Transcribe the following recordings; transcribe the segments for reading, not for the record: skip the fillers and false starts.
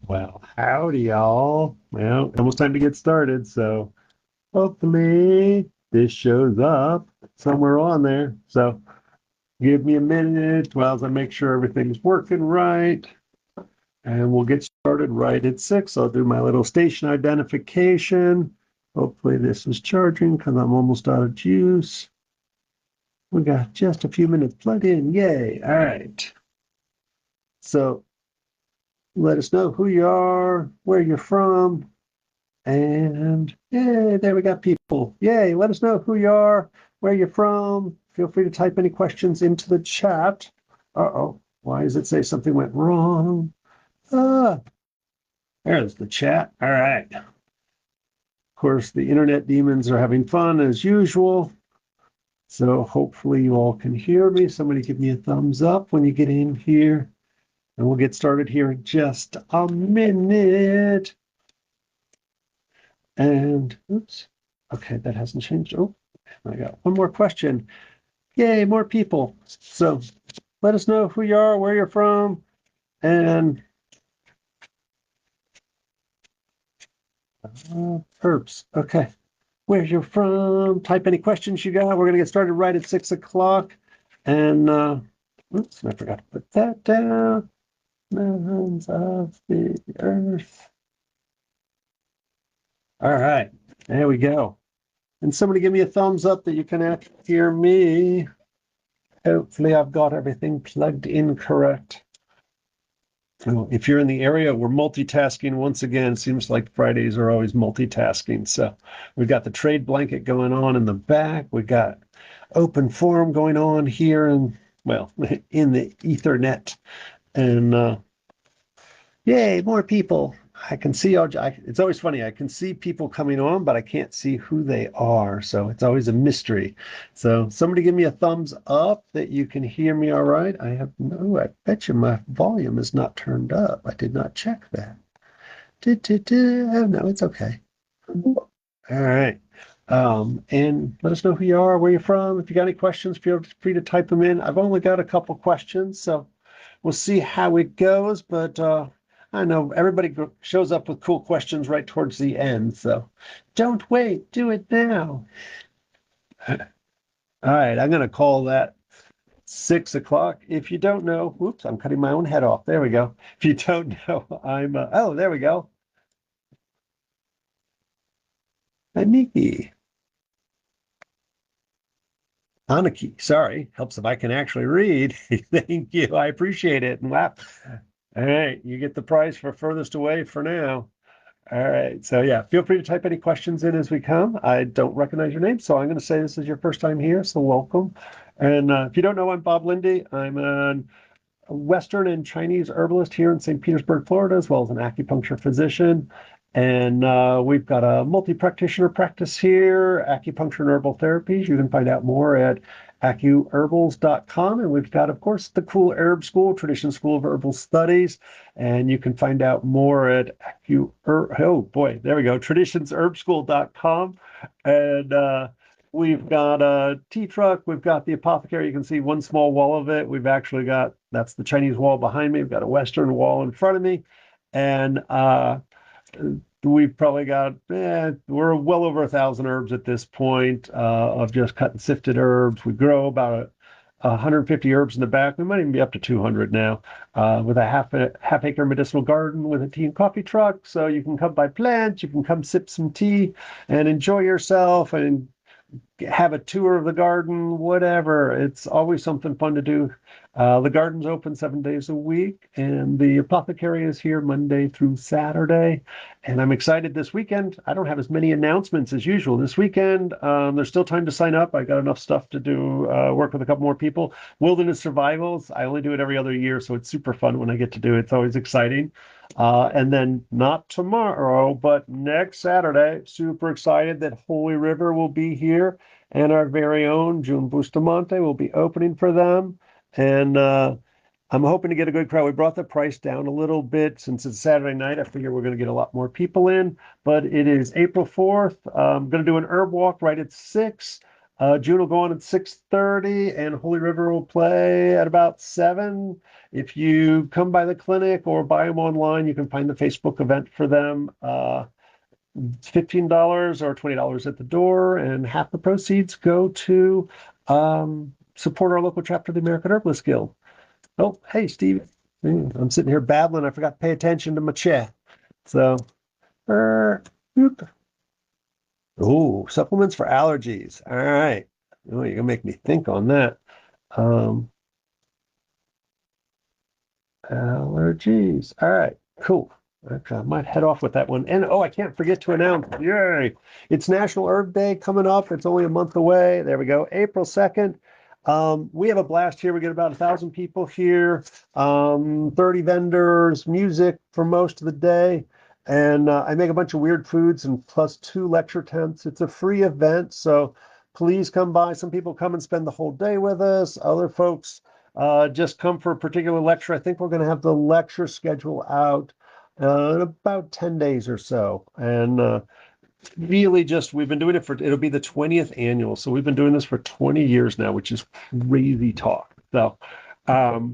Well, howdy, y'all. Well, almost time to get started, so hopefully this shows up somewhere on there. So give me a minute while I make sure everything's working right, and we'll get started right at 6. I'll do my little station identification. Hopefully this is charging because I'm almost out of juice. We got just a few minutes plugged in. Yay. All right. So let us know who you are, where you're from, and yay, there we got people. Yay, let us know who you are, where you're from. Feel free to type any questions into the chat. Uh-oh, why does it say something went wrong? Ah, there's the chat. All right. Of course, the internet demons are having fun as usual. So hopefully you all can hear me. Somebody give me a thumbs up when you get in here. And we'll get started here in just a minute. And oops, okay, that hasn't changed. Oh, I got one more question. Yay, more people. So let us know who you are, where you're from, and herbs. Okay, where you're from. Type any questions you got. We're going to get started right at 6 o'clock. And oops, I forgot to put that down. Mountains of the earth. All right, there we go. And somebody give me a thumbs up that you can actually hear me. Hopefully I've got everything plugged in correct. So if you're in the area, we're multitasking once again. Seems like Fridays are always multitasking. So we've got the trade blanket going on in the back. We've got open forum going on here and well, in the Ethernet. And yay, more people. I can see it's always funny. I can see people coming on, but I can't see who they are. So it's always a mystery. So somebody give me a thumbs up that you can hear me all right. I bet you my volume is not turned up. I did not check that. Oh, no, it's okay. All right. And let us know who you are, where you're from. If you got any questions, feel free to type them in. I've only got a couple questions, so we'll see how it goes, but I know everybody shows up with cool questions right towards the end, so don't wait, do it now. All right, I'm going to call that 6 o'clock. If you don't know, whoops, I'm cutting my own head off. There we go. If you don't know, oh, there we go. Aniki. Aniki, sorry. Helps if I can actually read. Thank you. I appreciate it. And wow. All right, you get the prize for furthest away for now. All right. So yeah, feel free to type any questions in as we come. I don't recognize your name, so I'm going to say this is your first time here, so welcome. And if you don't know, I'm Bob Linde. I'm a Western and Chinese herbalist here in St. Petersburg, Florida, as well as an acupuncture physician. And we've got a multi-practitioner practice here, acupuncture and herbal therapies. You can find out more at acuherbals.com. And we've got, of course, the Cool Herb School, Tradition School of Herbal Studies. And you can find out more at there we go, traditionsherbschool.com. And we've got a tea truck. We've got the apothecary. You can see one small wall of it. We've actually got, that's the Chinese wall behind me. We've got a Western wall in front of me. And we've probably got, we're well over 1,000 herbs at this point of just cut and sifted herbs. We grow about 150 herbs in the back. We might even be up to 200 now with a half acre medicinal garden with a tea and coffee truck. So you can come by plant, you can come sip some tea and enjoy yourself and have a tour of the garden, whatever. It's always something fun to do. The garden's open 7 days a week, and the apothecary is here Monday through Saturday. And I'm excited this weekend. I don't have as many announcements as usual this weekend. There's still time to sign up. I got enough stuff to do, work with a couple more people. Wilderness Survivals, I only do it every other year, so it's super fun when I get to do it. It's always exciting. And then not tomorrow, but next Saturday, super excited that Holy River will be here and our very own June Bustamante will be opening for them. And I'm hoping to get a good crowd. We brought the price down a little bit since it's Saturday night. I figure we're going to get a lot more people in, but it is April 4th. I'm going to do an herb walk right at 6. June will go on at 6:30, and Holy River will play at about 7. If you come by the clinic or buy them online, you can find the Facebook event for them. It's $15 or $20 at the door, and half the proceeds go to support our local chapter of the American Herbalist Guild. Oh, hey, Steve. I'm sitting here babbling. I forgot to pay attention to my chat. So, oh, supplements for allergies. All right. Oh, you're gonna make me think on that. Um, Allergies. All right, cool. Okay, I might head off with that one. And oh, I can't forget to announce, yay, it's National Herb Day coming up. It's only a month away. There we go, April 2nd. We have a blast here. We get about 1,000 people here, 30 vendors, music for most of the day. And I make a bunch of weird foods and plus 2 lecture tents. It's a free event, so please come by. Some people come and spend the whole day with us. Other folks just come for a particular lecture. I think we're going to have the lecture schedule out in about 10 days or so. And really just, we've been doing it it'll be the 20th annual. So we've been doing this for 20 years now, which is crazy talk. So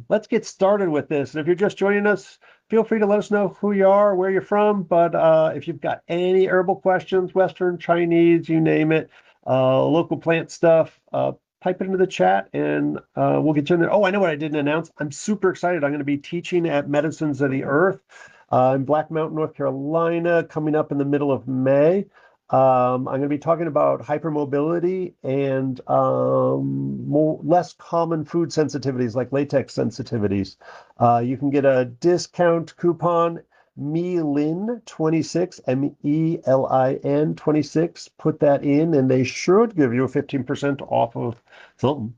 let's get started with this. And if you're just joining us, feel free to let us know who you are, where you're from. But if you've got any herbal questions, Western, Chinese, you name it, local plant stuff, type it into the chat and we'll get you in there. Oh, I know what I didn't announce. I'm super excited. I'm going to be teaching at Medicines of the Earth in Black Mountain, North Carolina, coming up in the middle of May. I'm going to be talking about hypermobility and less common food sensitivities like latex sensitivities. You can get a discount coupon, MELIN26, MELIN 26. Put that in, and they should give you a 15% off of something.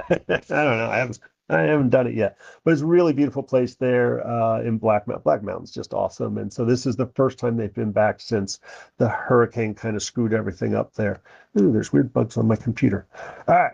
I don't know. I haven't done it yet, but it's a really beautiful place there in Black Mountain. Black Mountain's just awesome. And so this is the first time they've been back since the hurricane kind of screwed everything up there. Ooh, there's weird bugs on my computer. All right.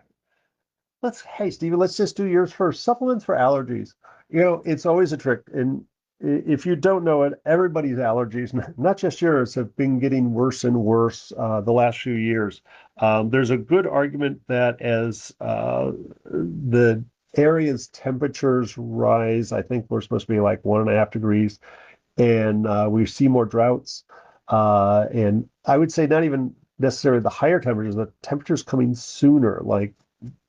Hey, Stevie, let's just do yours first. Supplements for allergies. It's always a trick. And if you don't know it, everybody's allergies, not just yours, have been getting worse and worse the last few years. There's a good argument that as the area's temperatures rise, I think we're supposed to be like 1.5 degrees, and we see more droughts. And I would say not even necessarily the higher temperatures, the temperatures coming sooner. Like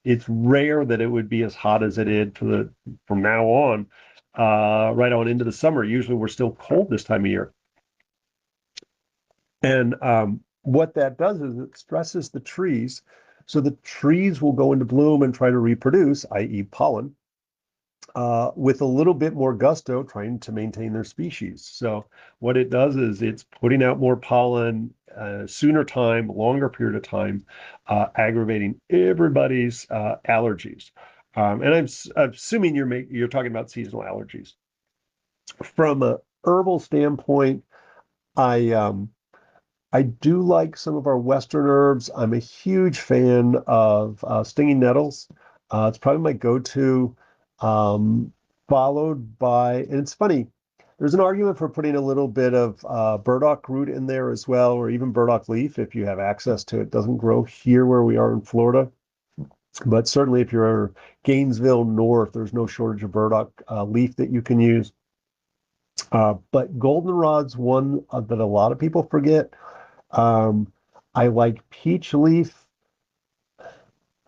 it's rare that it would be as hot as it is from now on, right on into the summer. Usually we're still cold this time of year. And what that does is it stresses the trees. So the trees will go into bloom and try to reproduce, i.e. pollen, with a little bit more gusto, trying to maintain their species. So what it does is it's putting out more pollen, sooner time, longer period of time, aggravating everybody's allergies. And I'm assuming you're talking about seasonal allergies. From a herbal standpoint, I do like some of our Western herbs. I'm a huge fan of stinging nettles. It's probably my go-to, followed by, and it's funny, there's an argument for putting a little bit of burdock root in there as well, or even burdock leaf if you have access to it. It doesn't grow here where we are in Florida, but certainly if you're Gainesville North, there's no shortage of burdock leaf that you can use. But goldenrod's one that a lot of people forget. I like peach leaf.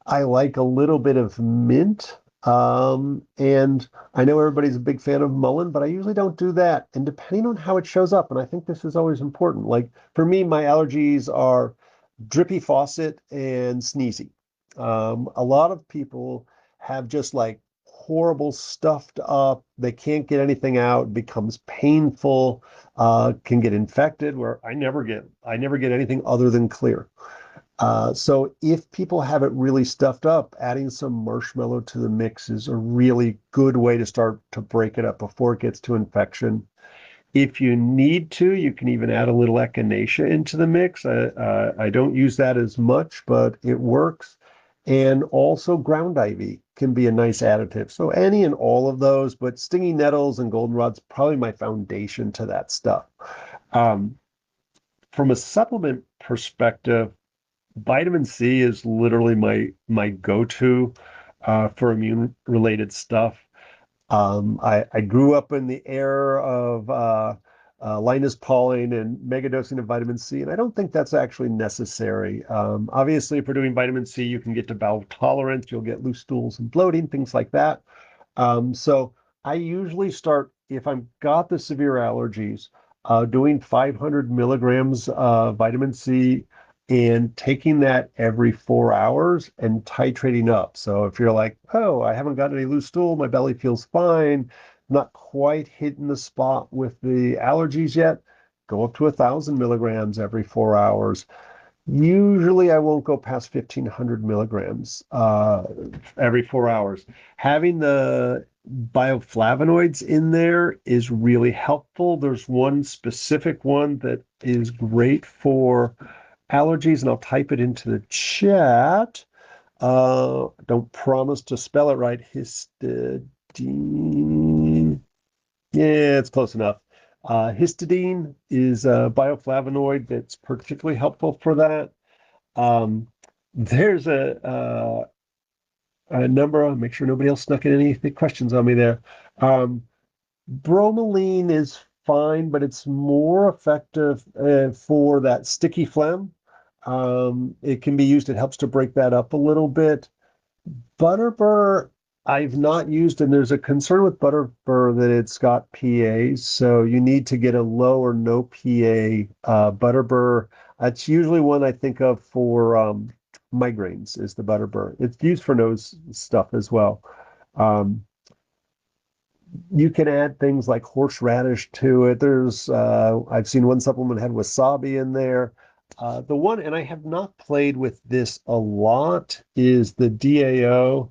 I like a little bit of mint. And I know everybody's a big fan of mullein, but I usually don't do that. And depending on how it shows up, and I think this is always important, like for me, my allergies are drippy faucet and sneezy. A lot of people have just like horrible stuffed up. They can't get anything out, becomes painful, can get infected, where I never get anything other than clear. So if people have it really stuffed up, adding some marshmallow to the mix is a really good way to start to break it up before it gets to infection. If you need to, you can even add a little echinacea into the mix. I don't use that as much, but it works. And also ground ivy can be a nice additive. So any and all of those, but stinging nettles and goldenrod's probably my foundation to that stuff. From a supplement perspective, vitamin C is literally my go-to for immune related stuff. I grew up in the era of Linus Pauling and megadosing of vitamin C, and I don't think that's actually necessary. Obviously, if we're doing vitamin C, you can get to bowel tolerance, you'll get loose stools and bloating, things like that. So I usually start, if I've got the severe allergies, doing 500 milligrams of vitamin C and taking that every 4 hours and titrating up. So if you're like, oh, I haven't got any loose stool, my belly feels fine, not quite hitting the spot with the allergies yet, go up to 1,000 milligrams every 4 hours. Usually, I won't go past 1,500 milligrams every 4 hours. Having the bioflavonoids in there is really helpful. There's one specific one that is great for allergies, and I'll type it into the chat. Don't promise to spell it right. Histidine. Yeah, it's close enough. Histidine is a bioflavonoid that's particularly helpful for that. Um, there's a number. I'll make sure nobody else snuck in any questions on me there. Um, Bromelain is fine, but it's more effective for that sticky phlegm. It can be used. It helps to break that up a little bit. Butterbur, I've not used, and there's a concern with Butterbur that it's got PAs, so you need to get a low or no PA Butterbur. That's usually one I think of for migraines, is the Butterbur. It's used for nose stuff as well. Um, you can add things like horseradish to it. I've seen one supplement had wasabi in there. The one, and I have not played with this a lot, is the DAO,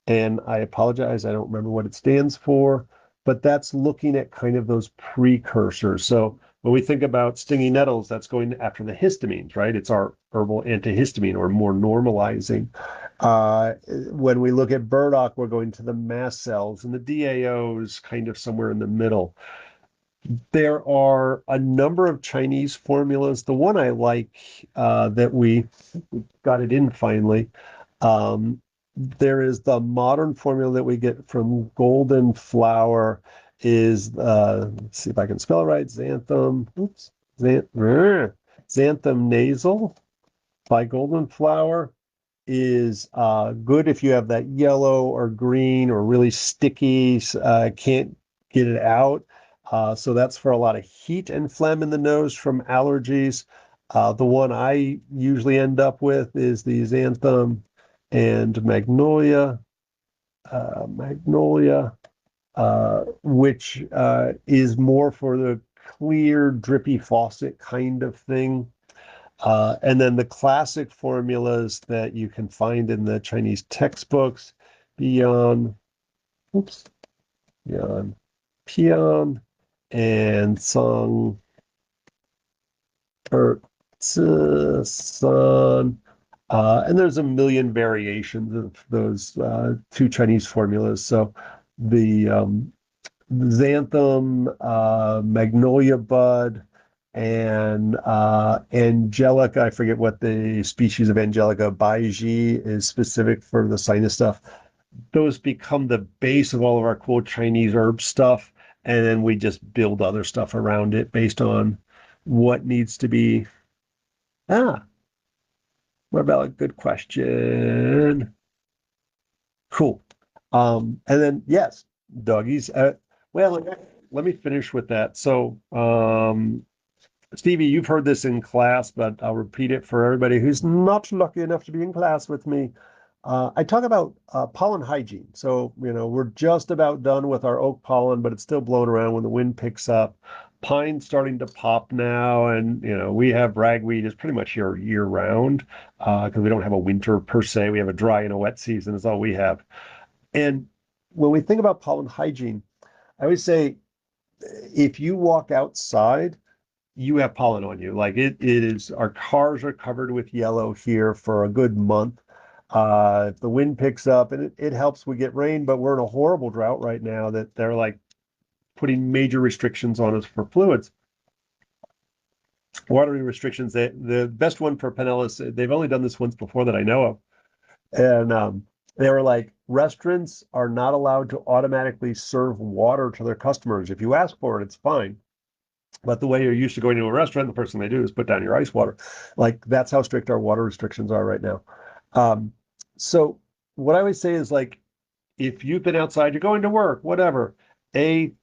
and I apologize, I don't remember what it stands for, but that's looking at kind of those precursors. So when we think about stinging nettles, that's going after the histamines, right? It's our herbal antihistamine, or more normalizing. When we look at burdock, we're going to the mast cells, and the DAOs kind of somewhere in the middle. There are a number of Chinese formulas. The one I like that we got it in finally. Um, there is the modern formula that we get from Golden Flower is let's see if I can spell it right. Xanthan nasal by Golden Flower is good if you have that yellow or green or really sticky, can't get it out. So that's for a lot of heat and phlegm in the nose from allergies. The one I usually end up with is the xanthan and magnolia, which is more for the clear, drippy faucet kind of thing. And then the classic formulas that you can find in the Chinese textbooks, Beyond, oops, Beyond Pion and Song Sun. And there's a million variations of those two Chinese formulas. So the xanthan, magnolia bud, and angelica. I forget what the species of angelica. Baiji is specific for the sinus stuff. Those become the base of all of our cool Chinese herb stuff, and then we just build other stuff around it based on what needs to be. Ah, what about a good question? Cool. And then yes, doggies. Well, let me finish with that. So, Stevie, you've heard this in class, but I'll repeat it for everybody who's not lucky enough to be in class with me. I talk about pollen hygiene. So, we're just about done with our oak pollen, but it's still blowing around when the wind picks up. Pine's starting to pop now, and we have ragweed is pretty much here year round because we don't have a winter per se. We have a dry and a wet season is all we have. And when we think about pollen hygiene, I always say if you walk outside, you have pollen on you. Like it is, our cars are covered with yellow here for a good month. If the wind picks up, and it helps we get rain, but we're in a horrible drought right now that they're like putting major restrictions on us for fluids. watering restrictions. The best one for Pinellas, they've only done this once before that I know of. And they were like, restaurants are not allowed to automatically serve water to their customers. If you ask for it, it's fine. But the way you're used to going to a restaurant, the first thing they do is put down your ice water. Like that's how strict our water restrictions are right now. Um, so what I always say is like, if you've been outside, you're going to work, whatever.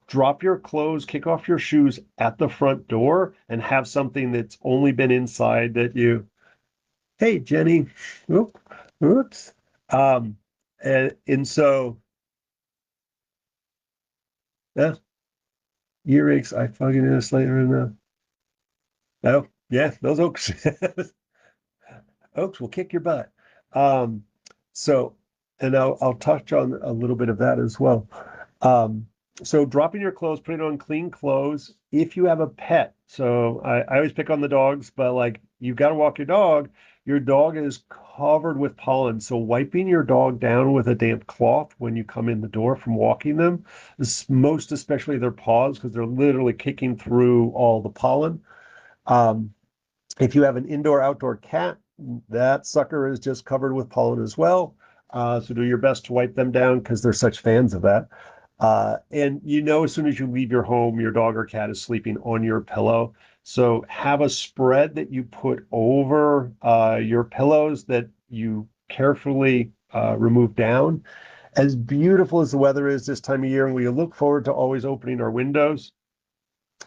Drop your clothes, kick off your shoes at the front door, and have something that's only been inside that you. Hey, Jenny. Oop, oops. Um, and so, yeah, earaches. I fucking in a later in the. Oh, yeah, those oaks. Oaks will kick your butt. Um, so, and I'll touch on a little bit of that as well. Um, so dropping your clothes, putting on clean clothes. If you have a pet, so I always pick on the dogs, but like you've got to walk your dog is covered with pollen. So wiping your dog down with a damp cloth when you come in the door from walking them, most especially their paws, because they're literally kicking through all the pollen. Um, if you have an indoor outdoor cat, that sucker is just covered with pollen as well. So do your best to wipe them down because they're such fans of that. And you know, as soon as you leave your home, your dog or cat is sleeping on your pillow. So have a spread that you put over your pillows that you carefully remove down. As beautiful as the weather is this time of year, and we look forward to always opening our windows,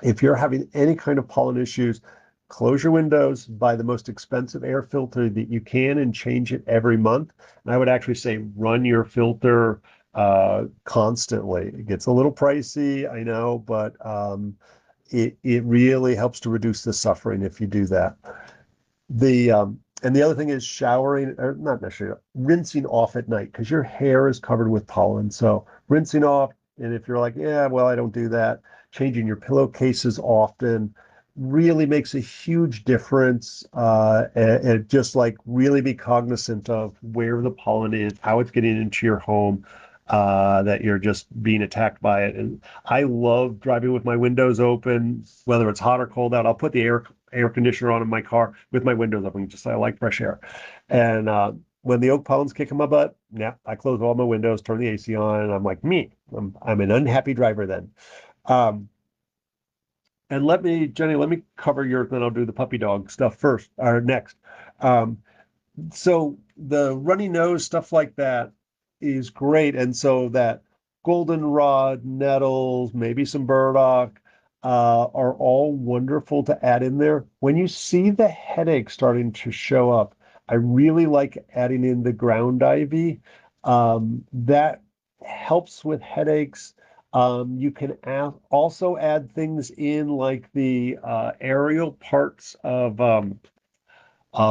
if you're having any kind of pollen issues, close your windows, buy the most expensive air filter that you can, and change it every month. And I would actually say run your filter constantly. It gets a little pricey, I know, but it really helps to reduce the suffering if you do that. And the other thing is showering, or not necessarily, rinsing off at night because your hair is covered with pollen. So rinsing off, and if you're like, yeah, well, I don't do that, changing your pillowcases often really makes a huge difference. And just like really be cognizant of where the pollen is, how it's getting into your home, that you're just being attacked by it. And I love driving with my windows open, whether it's hot or cold out. I'll put the air conditioner on in my car with my windows open. Just I like fresh air. And when the oak pollen's kicking my butt, yeah, I close all my windows, turn the AC on, and I'm like, me, I'm an unhappy driver then. Um, and Jenny, let me cover yours, then I'll do the puppy dog stuff first or next. Um, so the runny nose stuff like that is great, and so that goldenrod, nettles, maybe some burdock are all wonderful to add in there. When you see the headache starting to show up, I really like adding in the ground ivy. That helps with headaches. You can also add things in like the aerial parts of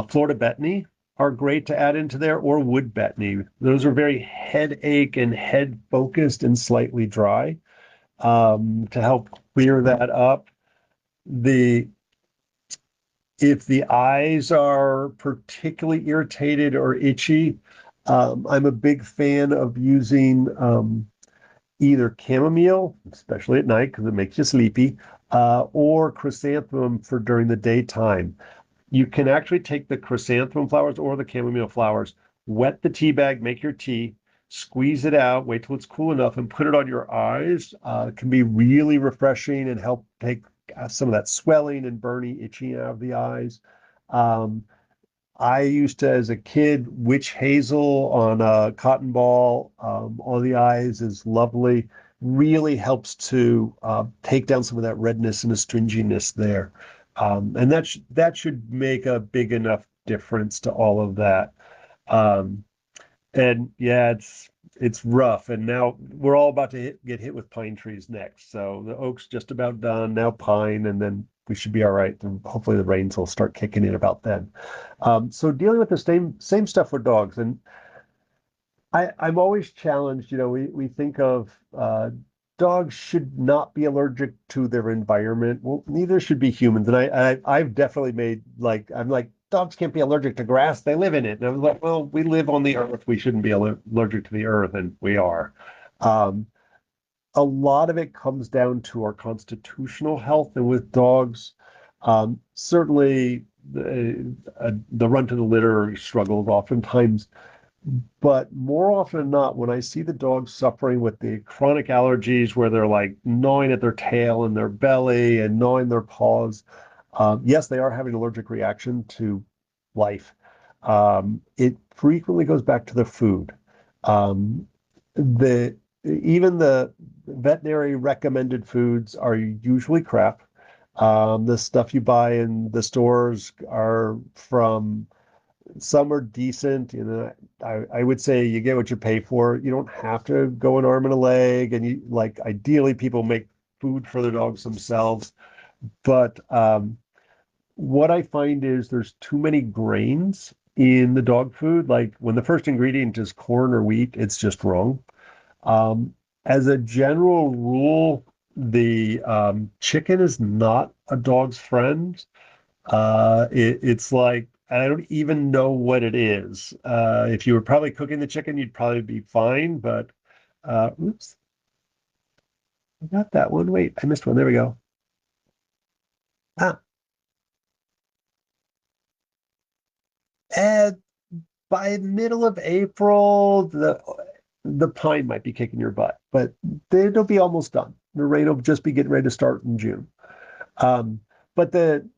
Florida betony are great to add into there, or wood betony. Those are very headache and head focused and slightly dry, to help clear that up. The If the eyes are particularly irritated or itchy, I'm a big fan of using either chamomile, especially at night because it makes you sleepy, or chrysanthemum for during the daytime. You can actually take the chrysanthemum flowers or the chamomile flowers, wet the tea bag, make your tea, squeeze it out, wait till it's cool enough, and put it on your eyes. It can be really refreshing and help take some of that swelling and burning, itching out of the eyes. Um, I used to, as a kid, witch hazel on a cotton ball on the eyes is lovely. Really helps to take down some of that redness and astringiness there. And that should make a big enough difference to all of that. Um, and yeah, it's rough. And now we're all about to get hit with pine trees next. So the oak's just about done. Now pine, and then we should be all right. And hopefully the rains will start kicking in about then. So dealing with the same stuff with dogs, and I'm always challenged. You know, we think of dogs should not be allergic to their environment. Well, neither should be humans. And I've definitely made like I'm like dogs can't be allergic to grass. They live in it. And I was like, well, we live on the earth. We shouldn't be allergic to the earth, and we are. Um, a lot of it comes down to our constitutional health, and with dogs. Certainly, the run to the litter struggles oftentimes, but more often than not, when I see the dogs suffering with the chronic allergies where they're like gnawing at their tail and their belly and gnawing their paws, yes, they are having an allergic reaction to life. It frequently goes back to the food. Um, the Even the veterinary recommended foods are usually crap. The stuff you buy in the stores are from some are decent. I would say you get what you pay for. You don't have to go an arm and a leg, and you like ideally people make food for their dogs themselves. But what I find is there's too many grains in the dog food. Like when the first ingredient is corn or wheat, it's just wrong. Um, as a general rule, the chicken is not a dog's friend. It's like I don't even know what it is. If you were probably cooking the chicken, you'd probably be fine. But oops, I got that one. Wait, I missed one. There we go. Ah, and by middle of April, the pine might be kicking your butt, but they'll be almost done. The rain will just be getting ready to start in June. Um, but the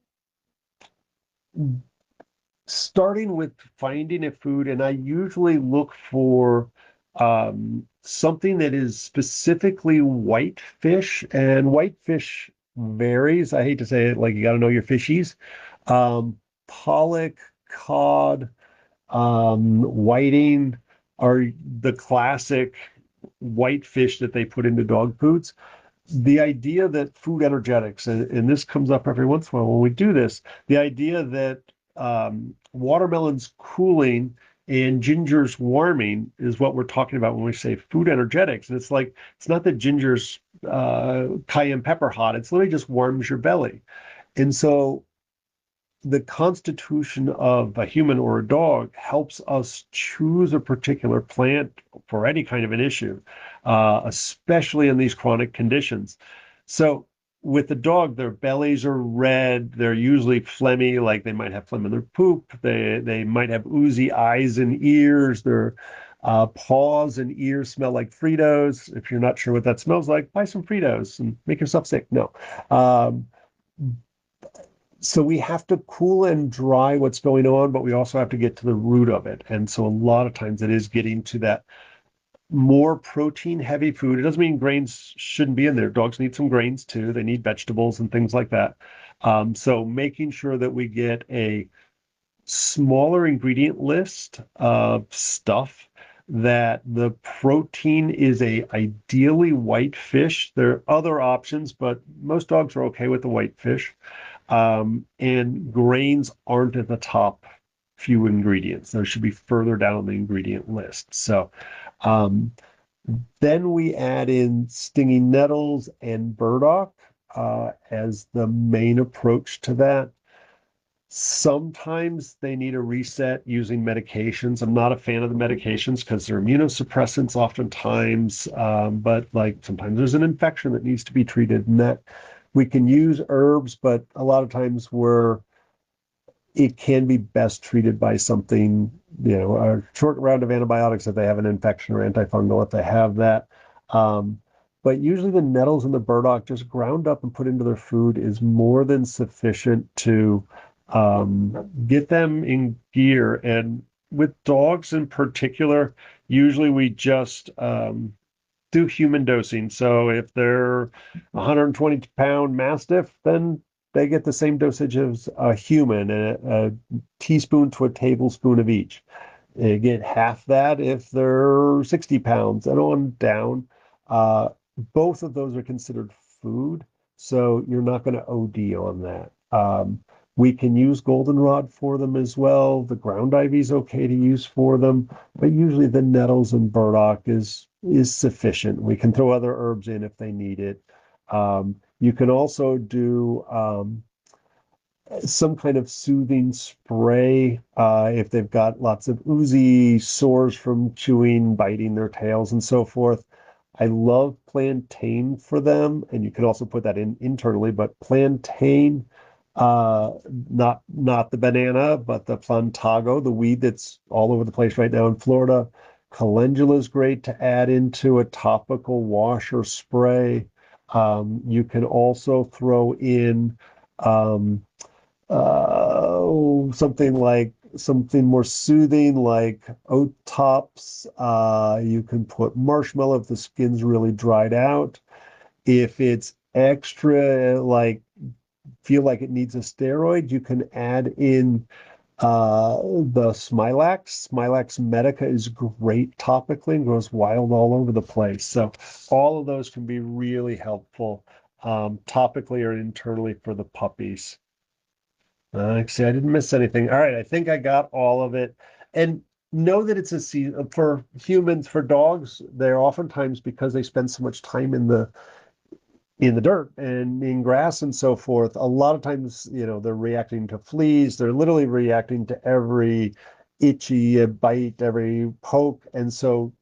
starting with finding a food, and I usually look for something that is specifically white fish, and white fish varies. I hate to say it, like you got to know your fishies. Pollock, cod, whiting are the classic white fish that they put into dog foods. The idea that food energetics, and this comes up every once in a while when we do this, the idea that watermelon's cooling and ginger's warming is what we're talking about when we say food energetics. And it's like, it's not that ginger's cayenne pepper hot, it's literally just warms your belly. And so the constitution of a human or a dog helps us choose a particular plant for any kind of an issue, especially in these chronic conditions. So with the dog, their bellies are red. They're usually phlegmy, like they might have phlegm in their poop. They might have oozy eyes and ears. Their paws and ears smell like Fritos. If you're not sure what that smells like, buy some Fritos and make yourself sick. No. Um, so we have to cool and dry what's going on, but we also have to get to the root of it. And so a lot of times it is getting to that more protein heavy food. It doesn't mean grains shouldn't be in there. Dogs need some grains too. They need vegetables and things like that. So making sure that we get a smaller ingredient list of stuff that the protein is a ideally white fish. There are other options, but most dogs are okay with the white fish. And grains aren't at the top few ingredients. Those should be further down the ingredient list. So um, then we add in stinging nettles and burdock as the main approach to that. Sometimes they need a reset using medications. I'm not a fan of the medications because they're immunosuppressants oftentimes, but like sometimes there's an infection that needs to be treated, and that we can use herbs, but a lot of times it can be best treated by something, a short round of antibiotics if they have an infection or antifungal if they have that. Um, but usually the nettles and the burdock just ground up and put into their food is more than sufficient to get them in gear. And with dogs in particular, usually we just do human dosing. So if they're 120-pound Mastiff, then they get the same dosage as a human, a teaspoon to a tablespoon of each. They get half that if they're 60 pounds and on down. Uh, Both of those are considered food, so you're not going to OD on that. We can use goldenrod for them as well. The ground ivy is okay to use for them, but usually the nettles and burdock is sufficient. We can throw other herbs in if they need it. You can also do some kind of soothing spray if they've got lots of oozy sores from chewing, biting their tails, and so forth. I love plantain for them, and you can also put that in internally, but plantain Uh, not the banana, but the plantago, the weed that's all over the place right now in Florida. Calendula is great to add into a topical wash or spray. You can also throw in um, something more soothing like oat tops. You can put marshmallow if the skin's really dried out. If it's extra, like feel like it needs a steroid, you can add in the Smilax. Smilax medica is great topically and grows wild all over the place. So all of those can be really helpful topically or internally for the puppies. See, I didn't miss anything. All right, I think I got all of it. And know that it's a season for humans, for dogs, they're oftentimes because they spend so much time in the dirt and in grass and so forth. A lot of times, they're reacting to fleas. They're literally reacting to every itchy bite, every poke. And so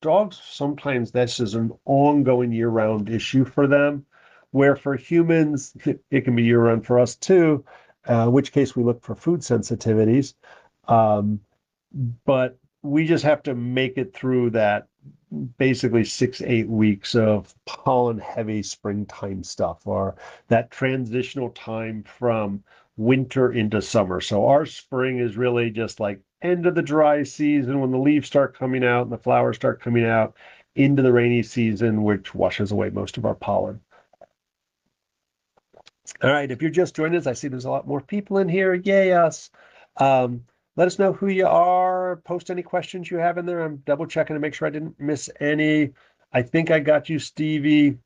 dogs, sometimes this is an ongoing year-round issue for them, where for humans, it can be year-round for us too, in which case we look for food sensitivities. Um, but we just have to make it through that basically 6 8 weeks of pollen heavy springtime stuff, or that transitional time from winter into summer. So our spring is really just like end of the dry season when the leaves start coming out and the flowers start coming out into the rainy season, which washes away most of our pollen. All right, if you're just joining us, I see there's a lot more people in here. Yay, us. Um, Let us know who you are. Post any questions you have in there. I'm double checking to make sure I didn't miss any. I think I got you, Stevie.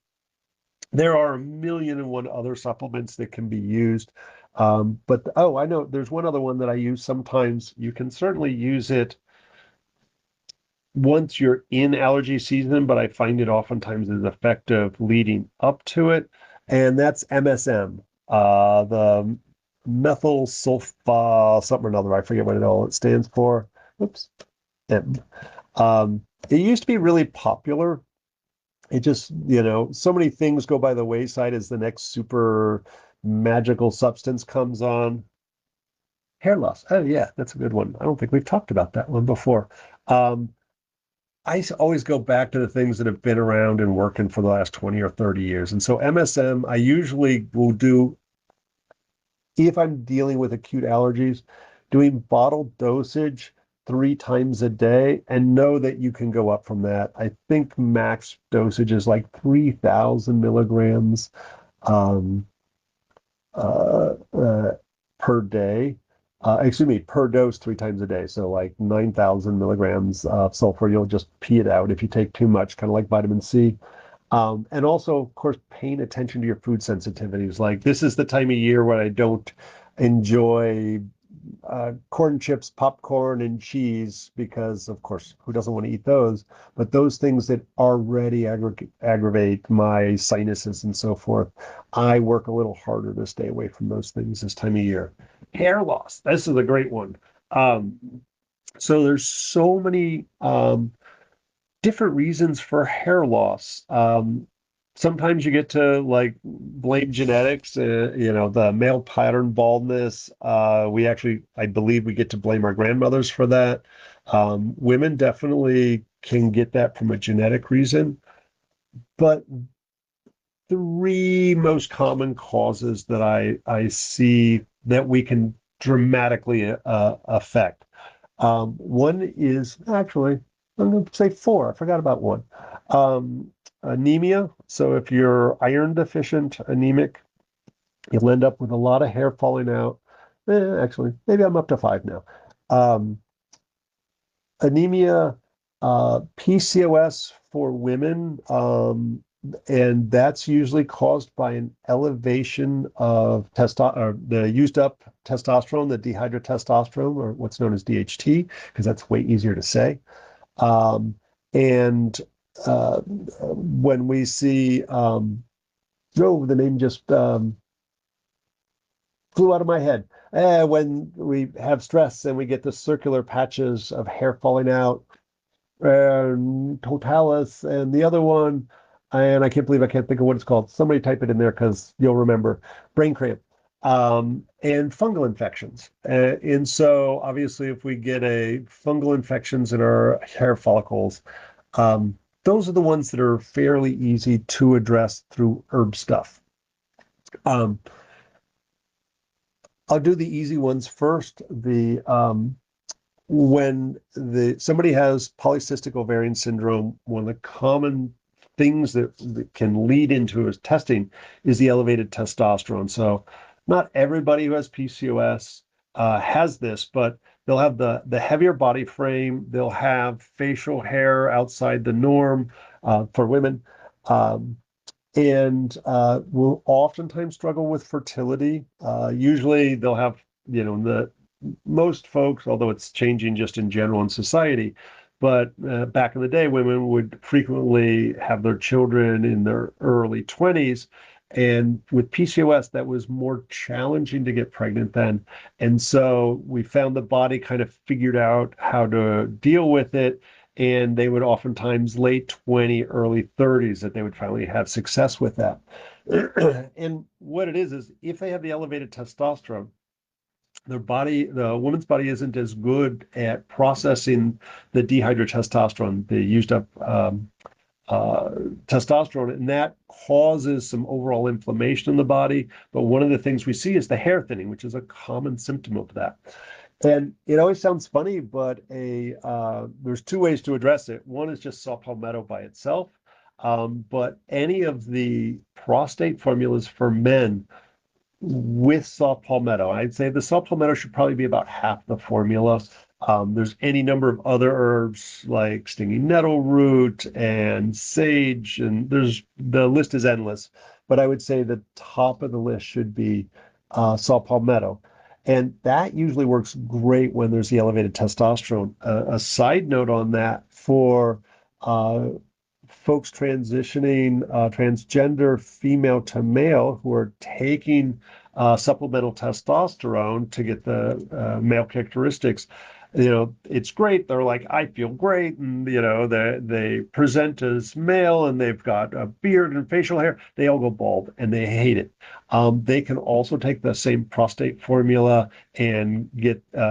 There are a million and one other supplements that can be used. But oh, I know there's one other one that I use sometimes. You can certainly use it once you're in allergy season, but I find it oftentimes is effective leading up to it, and that's MSM, the methyl sulfa something or another. I forget what it stands for. Oops. M. It used to be really popular. It just, so many things go by the wayside as the next super magical substance comes on. Hair loss. Oh yeah, that's a good one. I don't think we've talked about that one before. Um, always go back to the things that have been around and working for the last 20 or 30 years. And so MSM, I usually will do, if I'm dealing with acute allergies, doing bottle dosage 3 times a day, and know that you can go up from that. I think max dosage is like 3,000 milligrams um, uh, uh, per day. Excuse me, per dose 3 times a day. So like 9,000 milligrams of sulfur, you'll just pee it out if you take too much, kind of like vitamin C. And also, of course, paying attention to your food sensitivities. Like this is the time of year when I don't enjoy corn chips, popcorn, and cheese because, of course, who doesn't want to eat those? But those things that already aggravate my sinuses and so forth, I work a little harder to stay away from those things this time of year. Hair loss. This is a great one. Um, so there's so many different reasons for hair loss. Sometimes you get to like blame genetics, the male pattern baldness. I believe we get to blame our grandmothers for that. Women definitely can get that from a genetic reason, but three most common causes that I see that we can dramatically affect. One is actually, I'm going to say four. I forgot about one. Um, Anemia. So if you're iron deficient, anemic, you'll end up with a lot of hair falling out. Actually, maybe I'm up to five now. Um, Anemia, PCOS for women, and that's usually caused by an elevation of or the used up testosterone, the dehydrotestosterone, or what's known as DHT, because that's way easier to say. Um, and when we see, the name just flew out of my head. When we have stress and we get the circular patches of hair falling out, and Totalis, and the other one, and I can't believe I can't think of what it's called. Somebody type it in there because you'll remember. Brain cramp. and fungal infections. And so obviously if we get a fungal infections in our hair follicles, those are the ones that are fairly easy to address through herb stuff. Um, I'll do the easy ones first. When somebody has polycystic ovarian syndrome, one of the common things that can lead into his testing is the elevated testosterone. So not everybody who has PCOS has this, but they'll have the heavier body frame. They'll have facial hair outside the norm for women. And will oftentimes struggle with fertility. Usually they'll have, the most folks, although it's changing just in general in society, but back in the day, women would frequently have their children in their early 20s. And with PCOS, that was more challenging to get pregnant then. And so we found the body kind of figured out how to deal with it. And they would oftentimes late 20, early 30s that they would finally have success with that. And what it is if they have the elevated testosterone, the woman's body isn't as good at processing the dehydrotestosterone, the used up testosterone, and that causes some overall inflammation in the body. But one of the things we see is the hair thinning, which is a common symptom of that. And it always sounds funny, but there's two ways to address it. One is just saw palmetto by itself, but any of the prostate formulas for men with saw palmetto. I'd say the saw palmetto should probably be about half the formula. There's any number of other herbs like stinging nettle root and sage, and the list is endless. But I would say the top of the list should be saw palmetto. And that usually works great when there's the elevated testosterone. A side note on that for uh, folks transitioning transgender female to male who are taking supplemental testosterone to get the male characteristics. It's great. They're like, I feel great. And, they present as male and they've got a beard and facial hair. They all go bald and they hate it. They can also take the same prostate formula and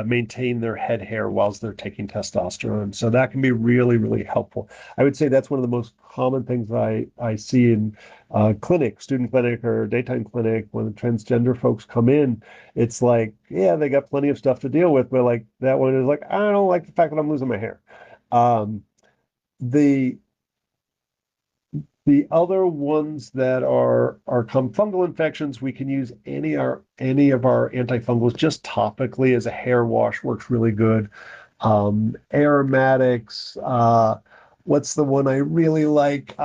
maintain their head hair whilst they're taking testosterone. So that can be really, really helpful. I would say that's one of the most common things I see in student clinic or daytime clinic when the transgender folks come in. It's like, yeah, they got plenty of stuff to deal with, but like that one is like, I don't like the fact that I'm losing my hair. Um, the the other ones that are fungal infections, we can use any of our antifungals just topically as a hair wash, works really good. Aromatics, what's the one I really like?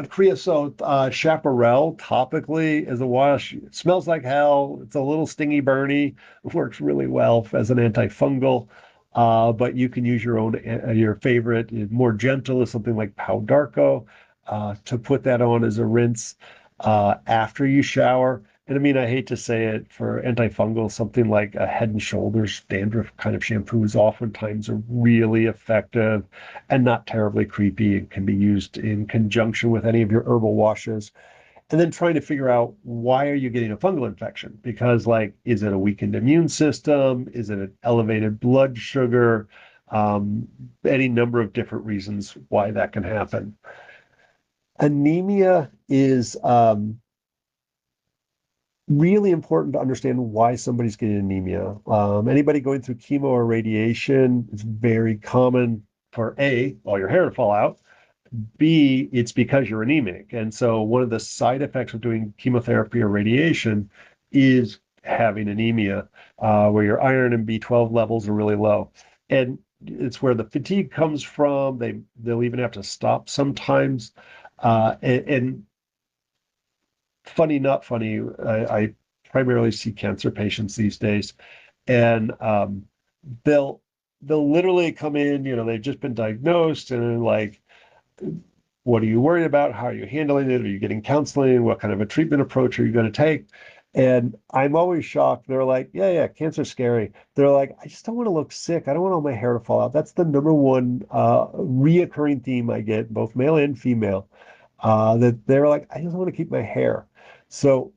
Creosote, chaparral topically as a wash. It smells like hell. It's a little stingy, burny. Works really well as an antifungal. But you can use your favorite, more gentle, is something like Pau d'Arco, to put that on as a rinse after you shower. And I mean, I hate to say it, for antifungal, something like a Head and Shoulders dandruff kind of shampoo is oftentimes really effective and not terribly creepy. It can be used in conjunction with any of your herbal washes. And then trying to figure out, why are you getting a fungal infection? Because, like, is it a weakened immune system? Is it an elevated blood sugar? Um, any number of different reasons why that can happen. Anemia is really important to understand why somebody's getting anemia. Anybody going through chemo or radiation, it's very common for A, all your hair to fall out. B, it's because you're anemic. And so one of the side effects of doing chemotherapy or radiation is having anemia, where your iron and B12 levels are really low. And it's where the fatigue comes from. They'll even have to stop sometimes. And funny, not funny, I primarily see cancer patients these days, and they'll they'll literally come in, they've just been diagnosed, and like, what are you worried about? How are you handling it? Are you getting counseling? What kind of a treatment approach are you going to take? And I'm always shocked. They're like, yeah, yeah, cancer's scary. They're like, I just don't want to look sick. I don't want all my hair to fall out. That's the number one reoccurring theme I get, both male and female, that they're like, I just want to keep my hair. So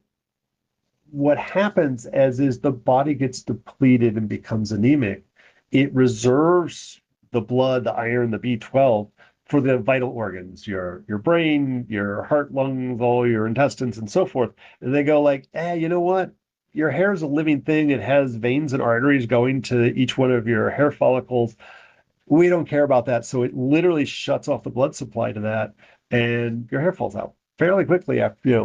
what happens as is the body gets depleted and becomes anemic, it reserves the blood, the iron, the B12 for the vital organs, your brain, your heart, lungs, all your intestines, and so forth. And they go like, you know what? Your hair is a living thing. It has veins and arteries going to each one of your hair follicles. We don't care about that. So it literally shuts off the blood supply to that, and your hair falls out fairly quickly after,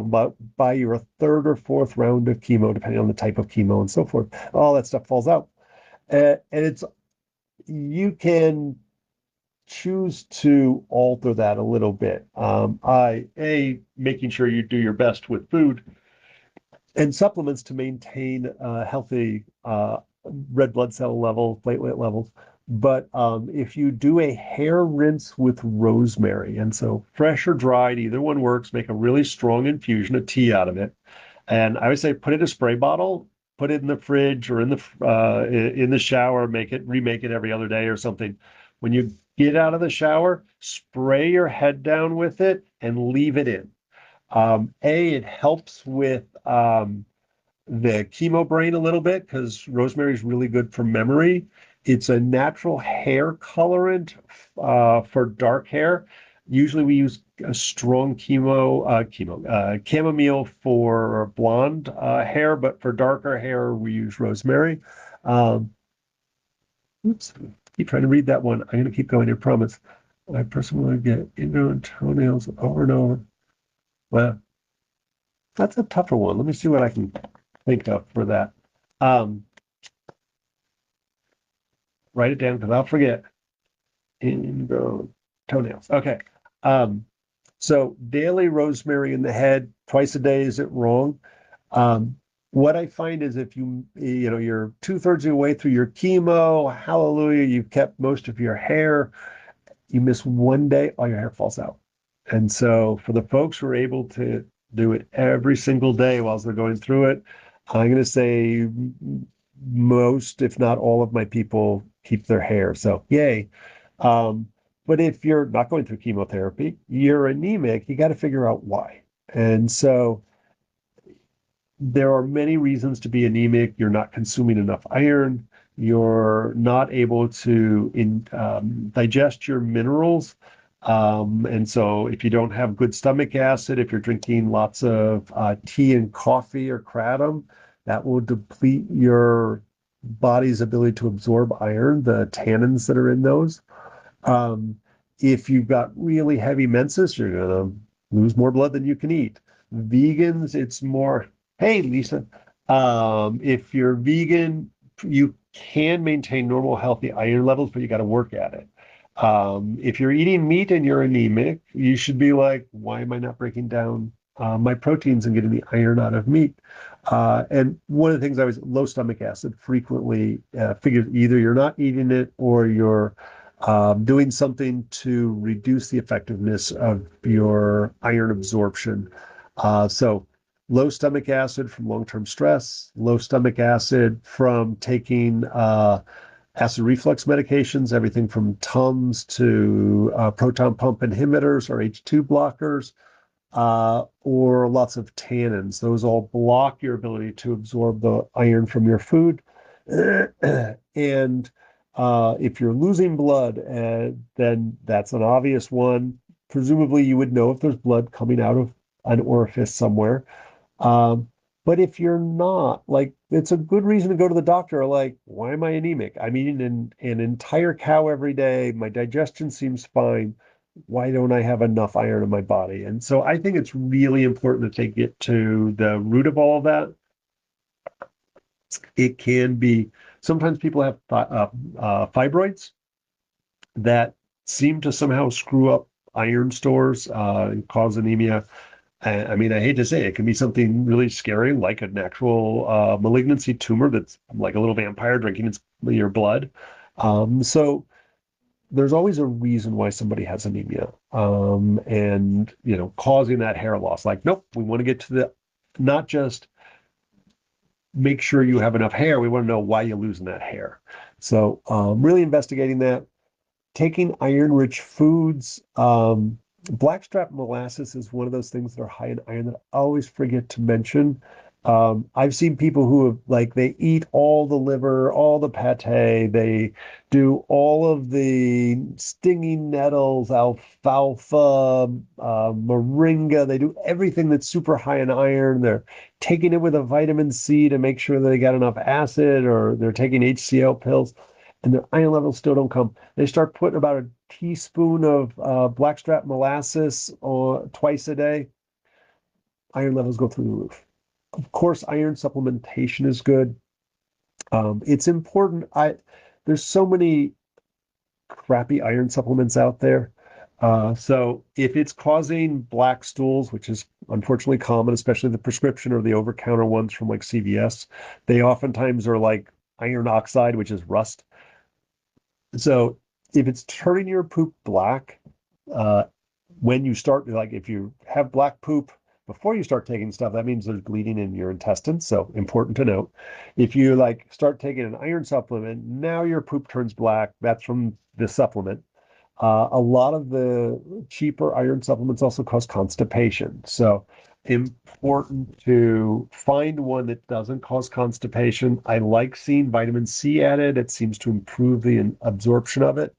by your third or fourth round of chemo, depending on the type of chemo and so forth. All that stuff falls out. And you can choose to alter that a little bit. Making sure you do your best with food and supplements to maintain healthy red blood cell levels, platelet levels. But if you do a hair rinse with rosemary, and so fresh or dried, either one works, make a really strong infusion of tea out of it. And I would say put it in a spray bottle, put it in the fridge or in the shower, remake it every other day or something. When you get out of the shower, spray your head down with it and leave it in. It helps with the chemo brain a little bit because rosemary is really good for memory. It's a natural hair colorant for dark hair. Usually we use a strong chamomile for blonde hair, but for darker hair, we use rosemary. Um, oops, keep trying to read that one. I'm going to keep going, I promise. I personally want to get ingrown toenails over and over. Well, that's a tougher one. Let me see what I can think of for that. Um, Write it down because I'll forget. Ingrown toenails. Okay. Um, so daily rosemary in the head, twice a day, is it wrong? What I find is if you're two-thirds of the way through your chemo, hallelujah, you've kept most of your hair, you miss one day, all your hair falls out. And so for the folks who are able to do it every single day whilst they're going through it, I'm going to say most, if not all of my people keep their hair. So yay. Um, but if you're not going through chemotherapy, you're anemic, you got to figure out why. And so there are many reasons to be anemic. You're not consuming enough iron. You're not able to digest your minerals. And so if you don't have good stomach acid, if you're drinking lots of tea and coffee or kratom, that will deplete your body's ability to absorb iron, the tannins that are in those. Um, if you've got really heavy menses, you're going to lose more blood than you can eat. Vegans, it's more, hey, Lisa, if you're vegan, you can maintain normal, healthy iron levels, but you got to work at it. If you're eating meat and you're anemic, you should be like, why am I not breaking down my proteins and getting the iron out of meat? And one of the things I was low stomach acid frequently figures either you're not eating it or you're doing something to reduce the effectiveness of your iron absorption. So low stomach acid from long-term stress, low stomach acid from taking acid reflux medications, everything from Tums to proton pump inhibitors or H2 blockers, or lots of tannins. Those all block your ability to absorb the iron from your food. And if you're losing blood, then that's an obvious one. Presumably, you would know if there's blood coming out of an orifice somewhere. Um, but if you're not, like, it's a good reason to go to the doctor. Like, why am I anemic? I'm eating an entire cow every day. My digestion seems fine. Why don't I have enough iron in my body? And so I think it's really important that they get to the root of all of that. It can be sometimes people have fibroids that seem to somehow screw up iron stores and cause anemia. I mean, I hate to say it, can be something really scary, like an actual malignancy tumor that's like a little vampire drinking your blood. So there's always a reason why somebody has anemia, and causing that hair loss. Like, nope, we want to get to the not just make sure you have enough hair. We want to know why you're losing that hair. So really investigating that, taking iron-rich foods. Blackstrap molasses is one of those things that are high in iron that I always forget to mention. I've seen people who have like they eat all the liver, all the pate, they do all of the stinging nettles, alfalfa, moringa. They do everything that's super high in iron. They're taking it with a vitamin C to make sure they got enough acid, or they're taking HCl pills, and their iron levels still don't come. They start putting about a teaspoon of blackstrap molasses twice a day. Iron levels go through the roof. Of course, iron supplementation is good. It's important. There's so many crappy iron supplements out there. So if it's causing black stools, which is unfortunately common, especially the prescription or the over-counter ones from like CVS, they oftentimes are like iron oxide, which is rust. So if it's turning your poop black, uh, when you start, like if you have black poop before you start taking stuff, that means there's bleeding in your intestines. So important to note. If you like start taking an iron supplement, now your poop turns black. That's from the supplement. A lot of the cheaper iron supplements also cause constipation. So important to find one that doesn't cause constipation. I like seeing vitamin C added. It seems to improve the absorption of it.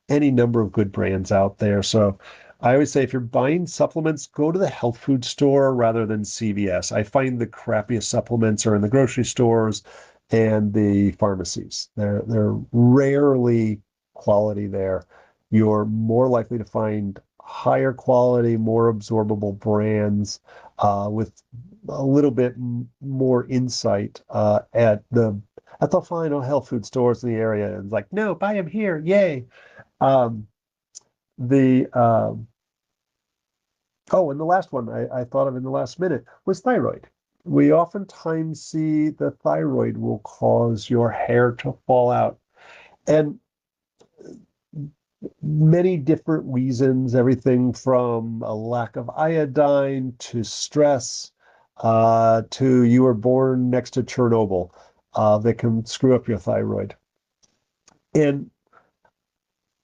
Any number of good brands out there. So I always say if you're buying supplements, go to the health food store rather than CVS. I find the crappiest supplements are in the grocery stores and the pharmacies. They're rarely quality there. You're more likely to find higher quality, more absorbable brands with a little bit more insight at the final health food stores in the area. And it's like, no, buy them here, yay! Um, the Oh, and the last one I thought of in the last minute was thyroid. We oftentimes see the thyroid will cause your hair to fall out, and many different reasons, everything from a lack of iodine to stress to you were born next to Chernobyl that can screw up your thyroid. And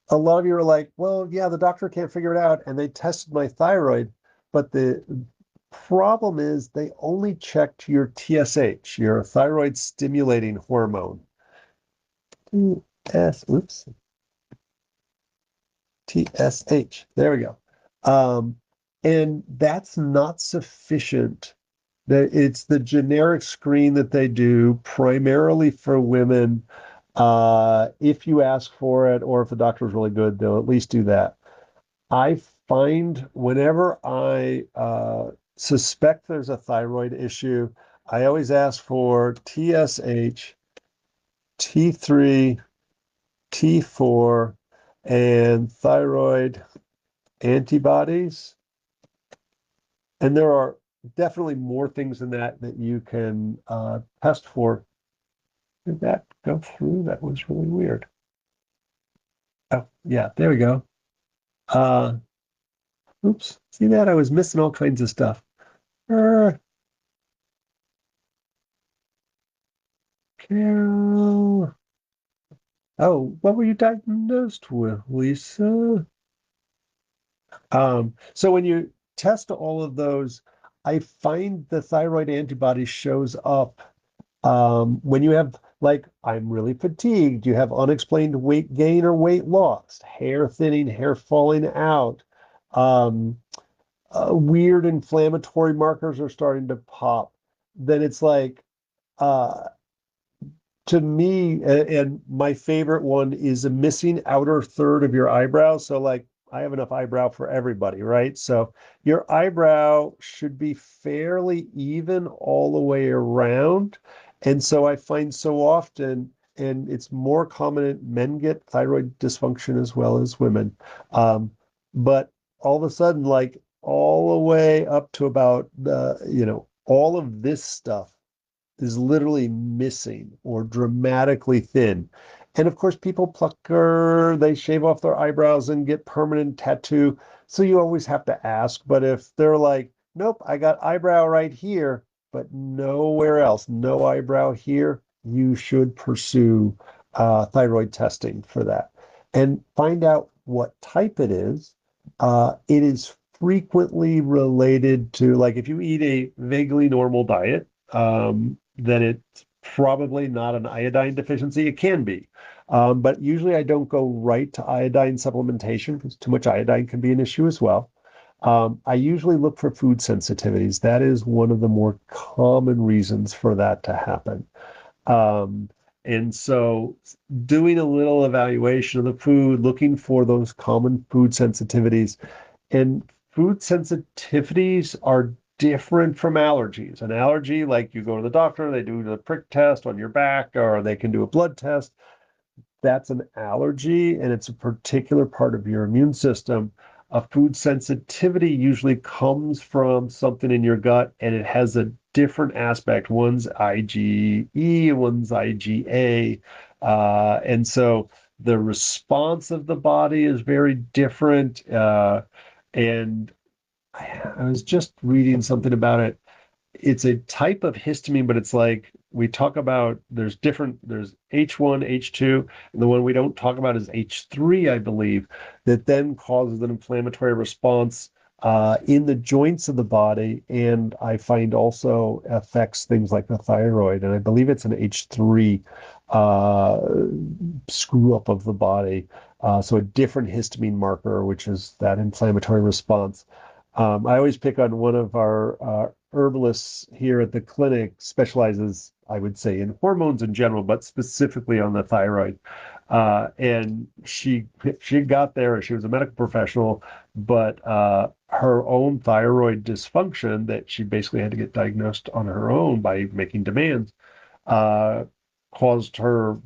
a lot of you are like, well, yeah, the doctor can't figure it out. And they tested my thyroid, but the problem is they only checked your TSH, your thyroid stimulating hormone. Oops, TSH. There we go. Um, and that's not sufficient. It's the generic screen that they do primarily for women. If you ask for it, or if the doctor is really good, they'll at least do that. I find whenever I suspect there's a thyroid issue, I always ask for TSH, T3, T4, and thyroid antibodies. And there are definitely more things than that that you can test for. Did that go through? That was really weird. Oh, yeah, there we go. Uh, Oops, see that? I was missing all kinds of stuff. Uh, Carol. Oh, what were you diagnosed with, Lisa? So when you test all of those, I find the thyroid antibody shows up when you have, like, I'm really fatigued, you have unexplained weight gain or weight loss, hair thinning, hair falling out, um, weird inflammatory markers are starting to pop, then it's like, uh, to me, and my favorite one is a missing outer third of your eyebrow. So, like, I have enough eyebrow for everybody, right? So, your eyebrow should be fairly even all the way around. And so, I find so often, and it's more common men get thyroid dysfunction as well as women. Um, but all of a sudden, like, all the way up to about all of this stuff is literally missing or dramatically thin. And of course, people plucker, they shave off their eyebrows and get permanent tattoo. So you always have to ask. But if they're like, nope, I got eyebrow right here, but nowhere else, no eyebrow here, you should pursue thyroid testing for that and find out what type it is. It is frequently related to, like, if you eat a vaguely normal diet, then it's probably not an iodine deficiency. It can be. But usually I don't go right to iodine supplementation because too much iodine can be an issue as well. I usually look for food sensitivities. That is one of the more common reasons for that to happen. Um, and so doing a little evaluation of the food, looking for those common food sensitivities. And food sensitivities are different from allergies. An allergy, like you go to the doctor, they do the prick test on your back, or they can do a blood test. That's an allergy, and it's a particular part of your immune system. A food sensitivity usually comes from something in your gut, and it has a different aspect. One's IgE, one's IgA. And so the response of the body is very different. And I was just reading something about it. It's a type of histamine, but it's like we talk about there's H1, H2, and the one we don't talk about is H3, I believe, that then causes an inflammatory response in the joints of the body, and I find also affects things like the thyroid, and I believe it's an H3 uh, screw up of the body. So a different histamine marker, which is that inflammatory response. I always pick on one of our herbalists here at the clinic, specializes, I would say, in hormones in general, but specifically on the thyroid. And she got there, she was a medical professional, but her own thyroid dysfunction that she basically had to get diagnosed on her own by making demands uh, caused her,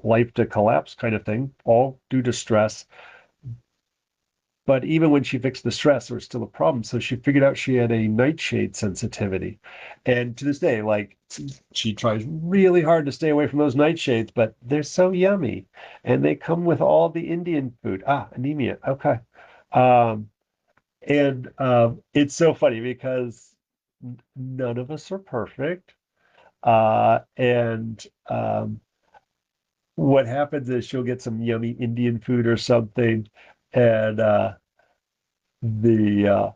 life to collapse kind of thing, all due to stress. But even when she fixed the stress, there was still a problem. So she figured out she had a nightshade sensitivity. And to this day, like, she tries really hard to stay away from those nightshades, but they're so yummy. And they come with all the Indian food. Anemia. Okay. Um, and it's so funny because none of us are perfect. And what happens is she'll get some yummy Indian food or something, and the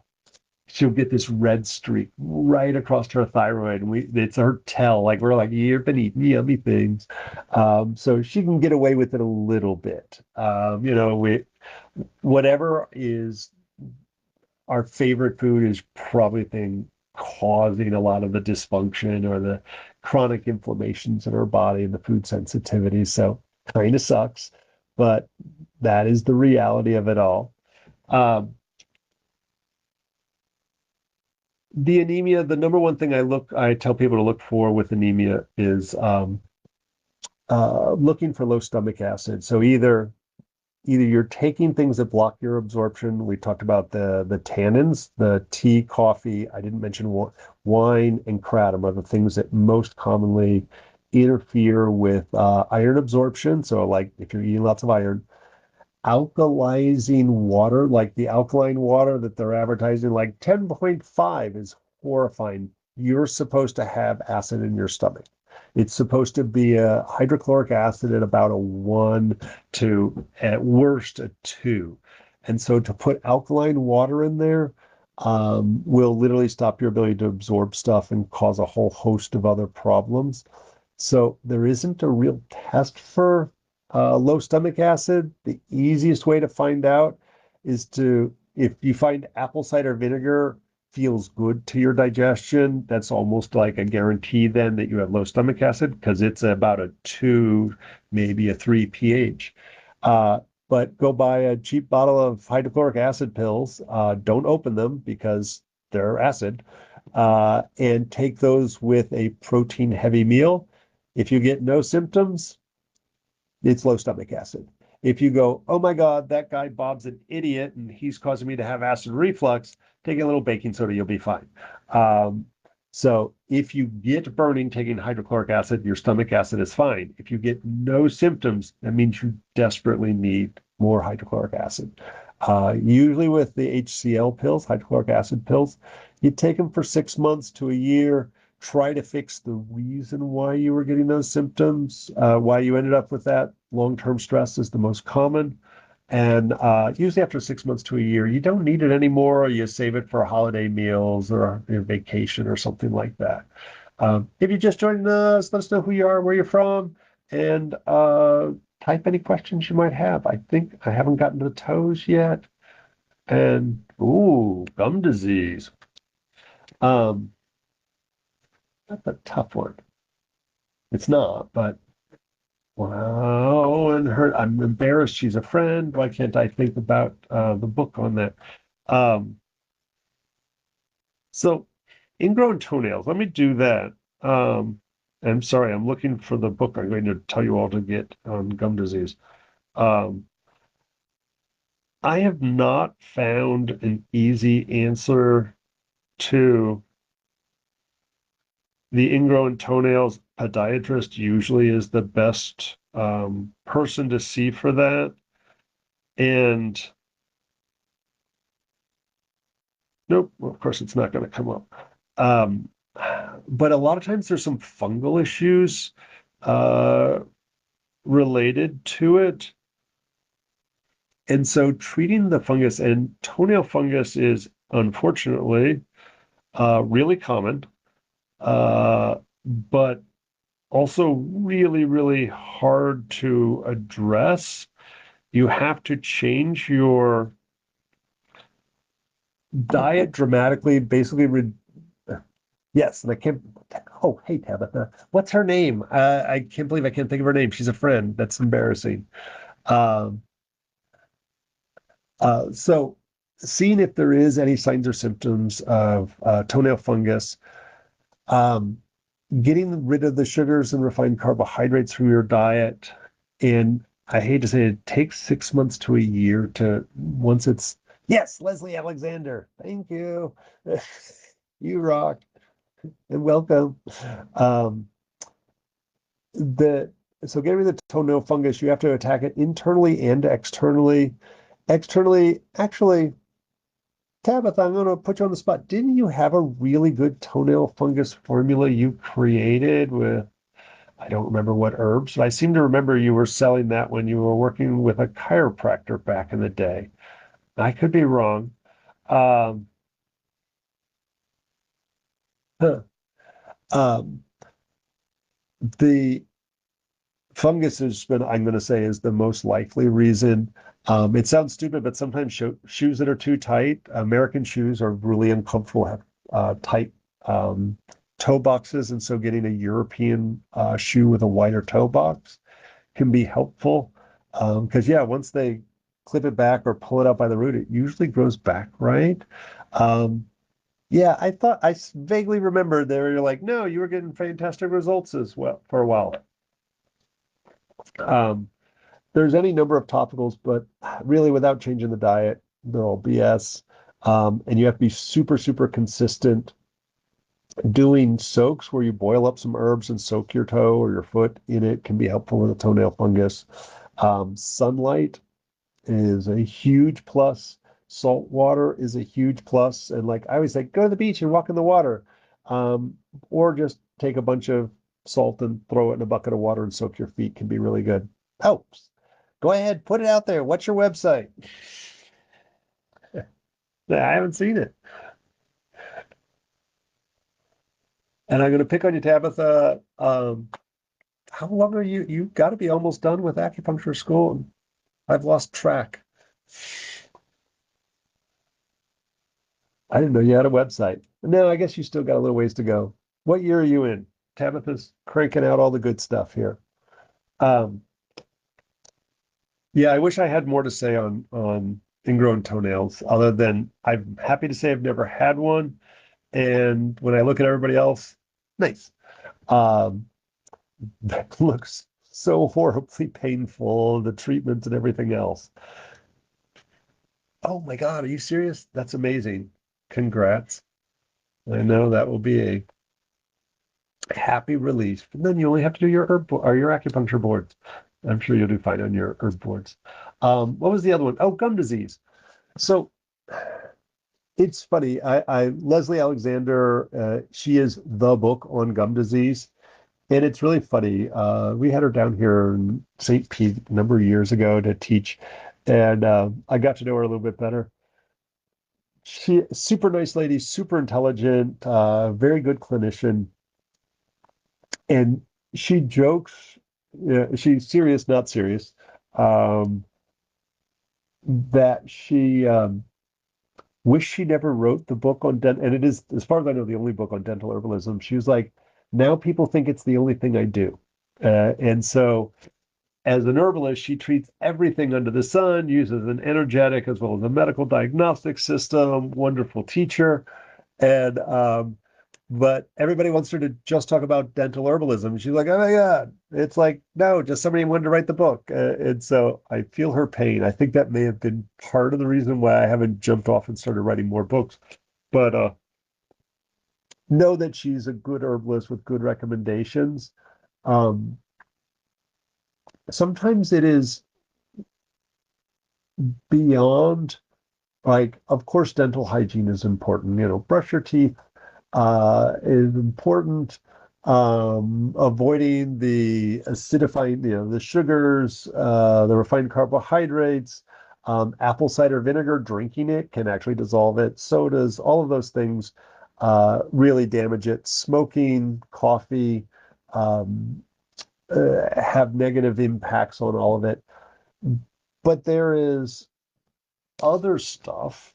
she'll get this red streak right across her thyroid, and it's her tell, like, we're like, you've been eating yummy things. So she can get away with it a little bit. We whatever is our favorite food is probably the thing causing a lot of the dysfunction or the chronic inflammations in our body and the food sensitivity. So kind of sucks, but that is the reality of it all. Um, the anemia, the number one thing I tell people to look for with anemia is looking for low stomach acid. So either you're taking things that block your absorption. We talked about the tannins, the tea, coffee. I didn't mention wine and kratom are the things that most commonly interfere with iron absorption. So, like, if you're eating lots of iron, alkalizing water, like the alkaline water that they're advertising, like 10.5 is horrifying. You're supposed to have acid in your stomach. It's supposed to be a hydrochloric acid at about a 1 to at worst a 2. And so to put alkaline water in there will literally stop your ability to absorb stuff and cause a whole host of other problems. So there isn't a real test for low stomach acid. The easiest way to find out is if you find apple cider vinegar feels good to your digestion, that's almost like a guarantee then that you have low stomach acid because it's about a 2, maybe a 3 pH. But go buy a cheap bottle of hydrochloric acid pills. Don't open them because they're acid. And take those with a protein heavy meal. If you get no symptoms, it's low stomach acid. If you go, oh my God, that guy Bob's an idiot and he's causing me to have acid reflux, take a little baking soda, you'll be fine. So if you get burning taking hydrochloric acid, your stomach acid is fine. If you get no symptoms, that means you desperately need more hydrochloric acid. Usually with the HCl pills, hydrochloric acid pills, you take them for 6 months to a year. Try to fix the reason why you were getting those symptoms, why you ended up with that. Long-term stress is the most common. And usually after 6 months to a year, you don't need it anymore. You save it for holiday meals or your vacation or something like that. If you just joined us, let us know who you are, where you're from, and type any questions you might have. I think I haven't gotten to the toes yet. And, ooh, gum disease. Um, that's a tough one. It's not, but wow. And her, I'm embarrassed she's a friend. Why can't I think about the book on that? Um, so, ingrown toenails. Let me do that. Um, I'm sorry, I'm looking for the book I'm going to tell you all to get on gum disease. Um, I have not found an easy answer to the ingrown toenails. Podiatrist usually is the best person to see for that. And nope, well, of course, it's not going to come up. Um, but a lot of times there's some fungal issues uh, related to it. And so treating the fungus and toenail fungus is unfortunately really common, but also really, really hard to address. You have to change your diet dramatically, basically. Yes, and I can't. Oh, hey, Tabitha. What's her name? I can't believe I can't think of her name. She's a friend. That's embarrassing. Um, so, seeing if there is any signs or symptoms of toenail fungus, um, getting rid of the sugars and refined carbohydrates from your diet. And I hate to say it, it takes 6 months to a year to once it's, yes, Leslie Alexander. Thank you. You rock and welcome. Um, the so getting rid of the toenail fungus, you have to attack it internally and externally. Externally, actually, Tabitha, I'm going to put you on the spot. Didn't you have a really good toenail fungus formula you created with, I don't remember what herbs, but I seem to remember you were selling that when you were working with a chiropractor back in the day. I could be wrong. Um, huh. um, the fungus has been, I'm going to say, is the most likely reason. It sounds stupid, but sometimes shoes that are too tight, American shoes are really uncomfortable, have tight toe boxes. And so getting a European shoe with a wider toe box can be helpful. Because, yeah, once they clip it back or pull it out by the root, it usually grows back right. Um, yeah, I thought vaguely remembered there. You're like, no, you were getting fantastic results as well for a while. Um, there's any number of topicals, but really without changing the diet, they're all BS. And you have to be super, super consistent. Doing soaks where you boil up some herbs and soak your toe or your foot in it can be helpful with a toenail fungus. Sunlight is a huge plus. Salt water is a huge plus. And like I always say, go to the beach and walk in the water. Or just take a bunch of salt and throw it in a bucket of water and soak your feet can be really good. Oh, go ahead, put it out there. What's your website? I haven't seen it. And I'm going to pick on you, Tabitha. How long are you? You've got to be almost done with acupuncture school. I've lost track. I didn't know you had a website. No, I guess you still got a little ways to go. What year are you in? Tabitha's cranking out all the good stuff here. Um, yeah, I wish I had more to say on ingrown toenails, other than I'm happy to say I've never had one. And when I look at everybody else, nice. Um, that looks so horribly painful, the treatments and everything else. Oh my God, are you serious? That's amazing. Congrats. I know that will be a happy release. And then you only have to do your or your acupuncture boards. I'm sure you'll do fine on your herb boards. What was the other one? Oh, gum disease. So it's funny. I Leslie Alexander, she is the book on gum disease. And it's really funny. We had her down here in St. Pete a number of years ago to teach. And I got to know her a little bit better. She super nice lady, super intelligent, very good clinician, and she jokes. Yeah, she's serious, not serious. Um, that she wished she never wrote the book on dental, and it is, as far as I know, the only book on dental herbalism. She was like, now people think it's the only thing I do, and so as an herbalist, she treats everything under the sun, uses an energetic as well as a medical diagnostic system, wonderful teacher. And but everybody wants her to just talk about dental herbalism. She's like, oh my God. It's like, no, just somebody wanted to write the book. And so I feel her pain. I think that may have been part of the reason why I haven't jumped off and started writing more books. But know that she's a good herbalist with good recommendations. Um, Sometimes it is beyond, like, of course, dental hygiene is important. Brush your teeth is important. Avoiding the acidifying, the sugars, the refined carbohydrates, apple cider vinegar, drinking it can actually dissolve it. Sodas, all of those things really damage it. Smoking, coffee have negative impacts on all of it. But there is other stuff,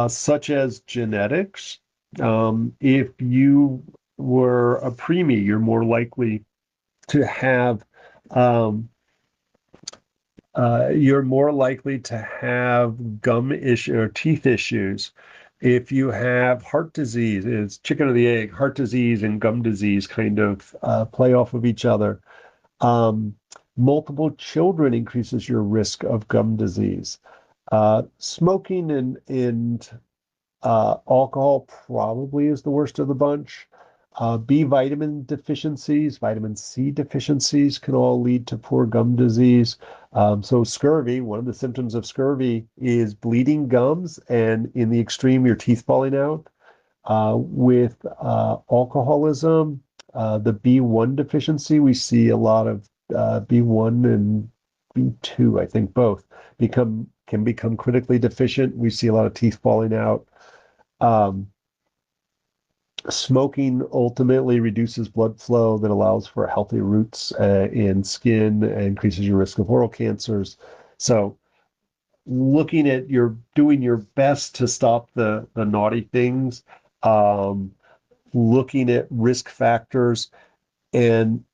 such as genetics. If you were a preemie, you're more likely to have gum issue or teeth issues. If you have heart disease, it's chicken or the egg. Heart disease and gum disease kind of play off of each other. Um, Multiple children increases your risk of gum disease. Smoking and alcohol probably is the worst of the bunch. B vitamin deficiencies, vitamin C deficiencies can all lead to poor gum disease. So scurvy, one of the symptoms of scurvy is bleeding gums and in the extreme, your teeth falling out. With alcoholism, the B1 deficiency, we see a lot of B1 and B2, I think both, can become critically deficient. We see a lot of teeth falling out. Um, Smoking ultimately reduces blood flow that allows for healthy roots in skin, and increases your risk of oral cancers. So looking at doing your best to stop the naughty things, um, looking at risk factors. And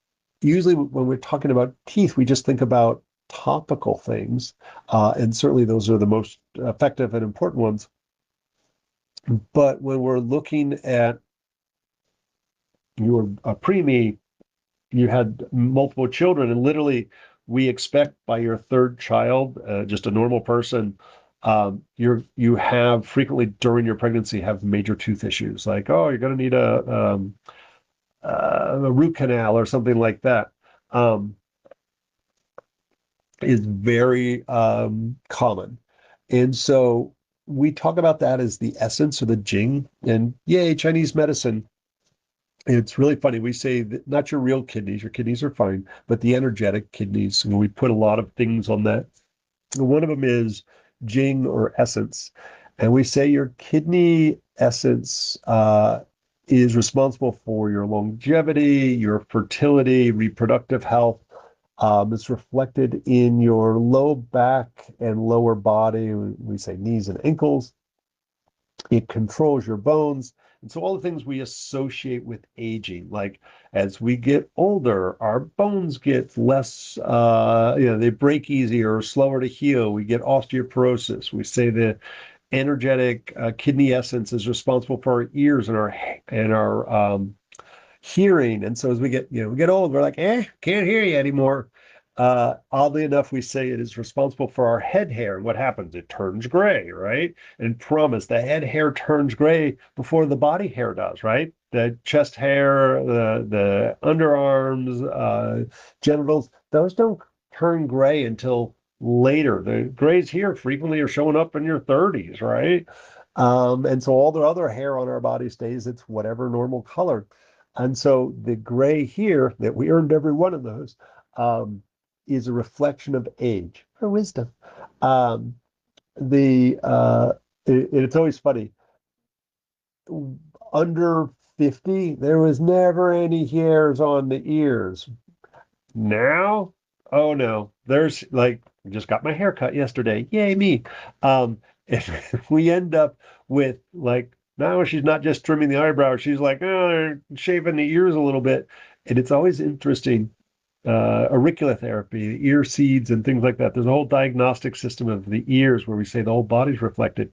usually when we're talking about teeth, we just think about topical things. And certainly those are the most effective and important ones. But when we're looking at your preemie, you had multiple children, and literally we expect by your third child, just a normal person, you have frequently during your pregnancy have major tooth issues, like, oh, you're going to need a root canal or something like that. Um, is very common. And so we talk about that as the essence or the Jing. And yay, Chinese medicine. It's really funny. We say that not your kidneys are fine, but the energetic kidneys. And we put a lot of things on that. And one of them is Jing or essence. And we say your kidney essence is responsible for your longevity, your fertility, reproductive health. It's reflected in your low back and lower body. We say knees and ankles. It controls your bones. And so all the things we associate with aging, like as we get older, our bones get less, they break easier or slower to heal. We get osteoporosis. We say the energetic kidney essence is responsible for our ears and our hearing. And so as we get old, we're like, can't hear you anymore. Oddly enough, we say it is responsible for our head hair. And what happens? It turns gray, right? And promise, the head hair turns gray before the body hair does, right? The chest hair, the underarms, genitals, those don't turn gray until later. The grays here frequently are showing up in your 30s, right? And so all the other hair on our body stays its whatever normal color. And so the gray here that we earned every one of those um, is a reflection of age or wisdom. Um, the it's always funny. Under 50, there was never any hairs on the ears. Now, oh no, there's like just got my hair cut yesterday. Yay me. If we end up with like now she's not just trimming the eyebrows, she's like shaving the ears a little bit. And it's always interesting. Auricular therapy, ear seeds and things like that. There's a whole diagnostic system of the ears where we say the whole body's reflected.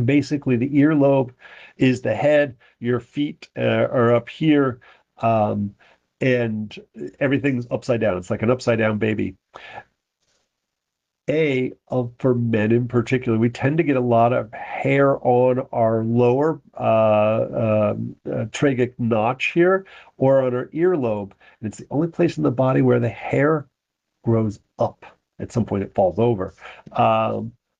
Basically, the earlobe is the head, your feet are up here, um, and everything's upside down. It's like an upside down baby. For men in particular, we tend to get a lot of hair on our lower tragic notch here or on our earlobe. And it's the only place in the body where the hair grows up. At some point, it falls over.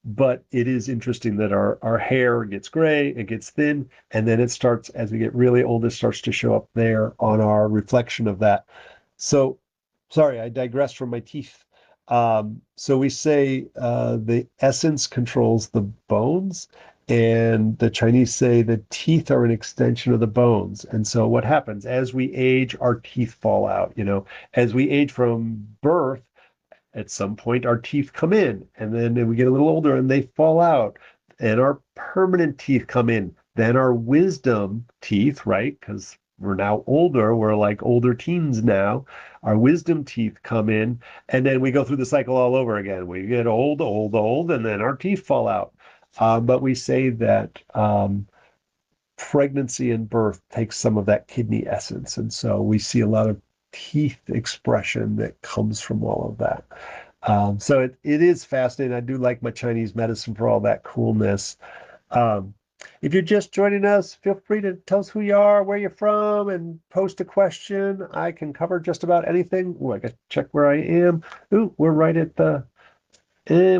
But it is interesting that our hair gets gray, it gets thin, and then it starts, as we get really old, it starts to show up there on our reflection of that. So, sorry, I digress from my teeth. So we say the essence controls the bones, and the Chinese say the teeth are an extension of the bones. And so what happens as we age, our teeth fall out. As we age from birth, at some point our teeth come in, and then we get a little older and they fall out, and our permanent teeth come in. Then our wisdom teeth, right? Because we're now older, we're like older teens now. Our wisdom teeth come in, and then we go through the cycle all over again. We get old, old, old, and then our teeth fall out. But we say that pregnancy and birth takes some of that kidney essence. And so we see a lot of teeth expression that comes from all of that. So it is fascinating. I do like my Chinese medicine for all that coolness. Um, if you're just joining us, feel free to tell us who you are, where you're from, and post a question. I can cover just about anything. I got to check where I am. Ooh, we're right at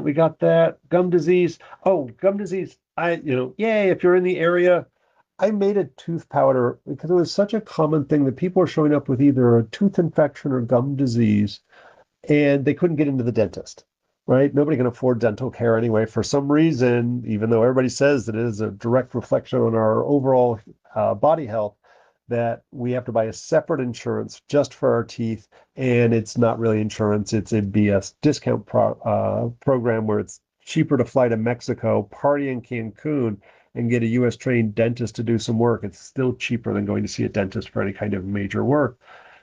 we got that. Gum disease. Oh, gum disease. Yay, if you're in the area, I made a tooth powder because it was such a common thing that people were showing up with either a tooth infection or gum disease, and they couldn't get into the dentist, right? Nobody can afford dental care anyway. For some reason, even though everybody says that it is a direct reflection on our overall body health, that we have to buy a separate insurance just for our teeth, and it's not really insurance. It's a BS discount program where it's cheaper to fly to Mexico, party in Cancun, and get a U.S. trained dentist to do some work. It's still cheaper than going to see a dentist for any kind of major work.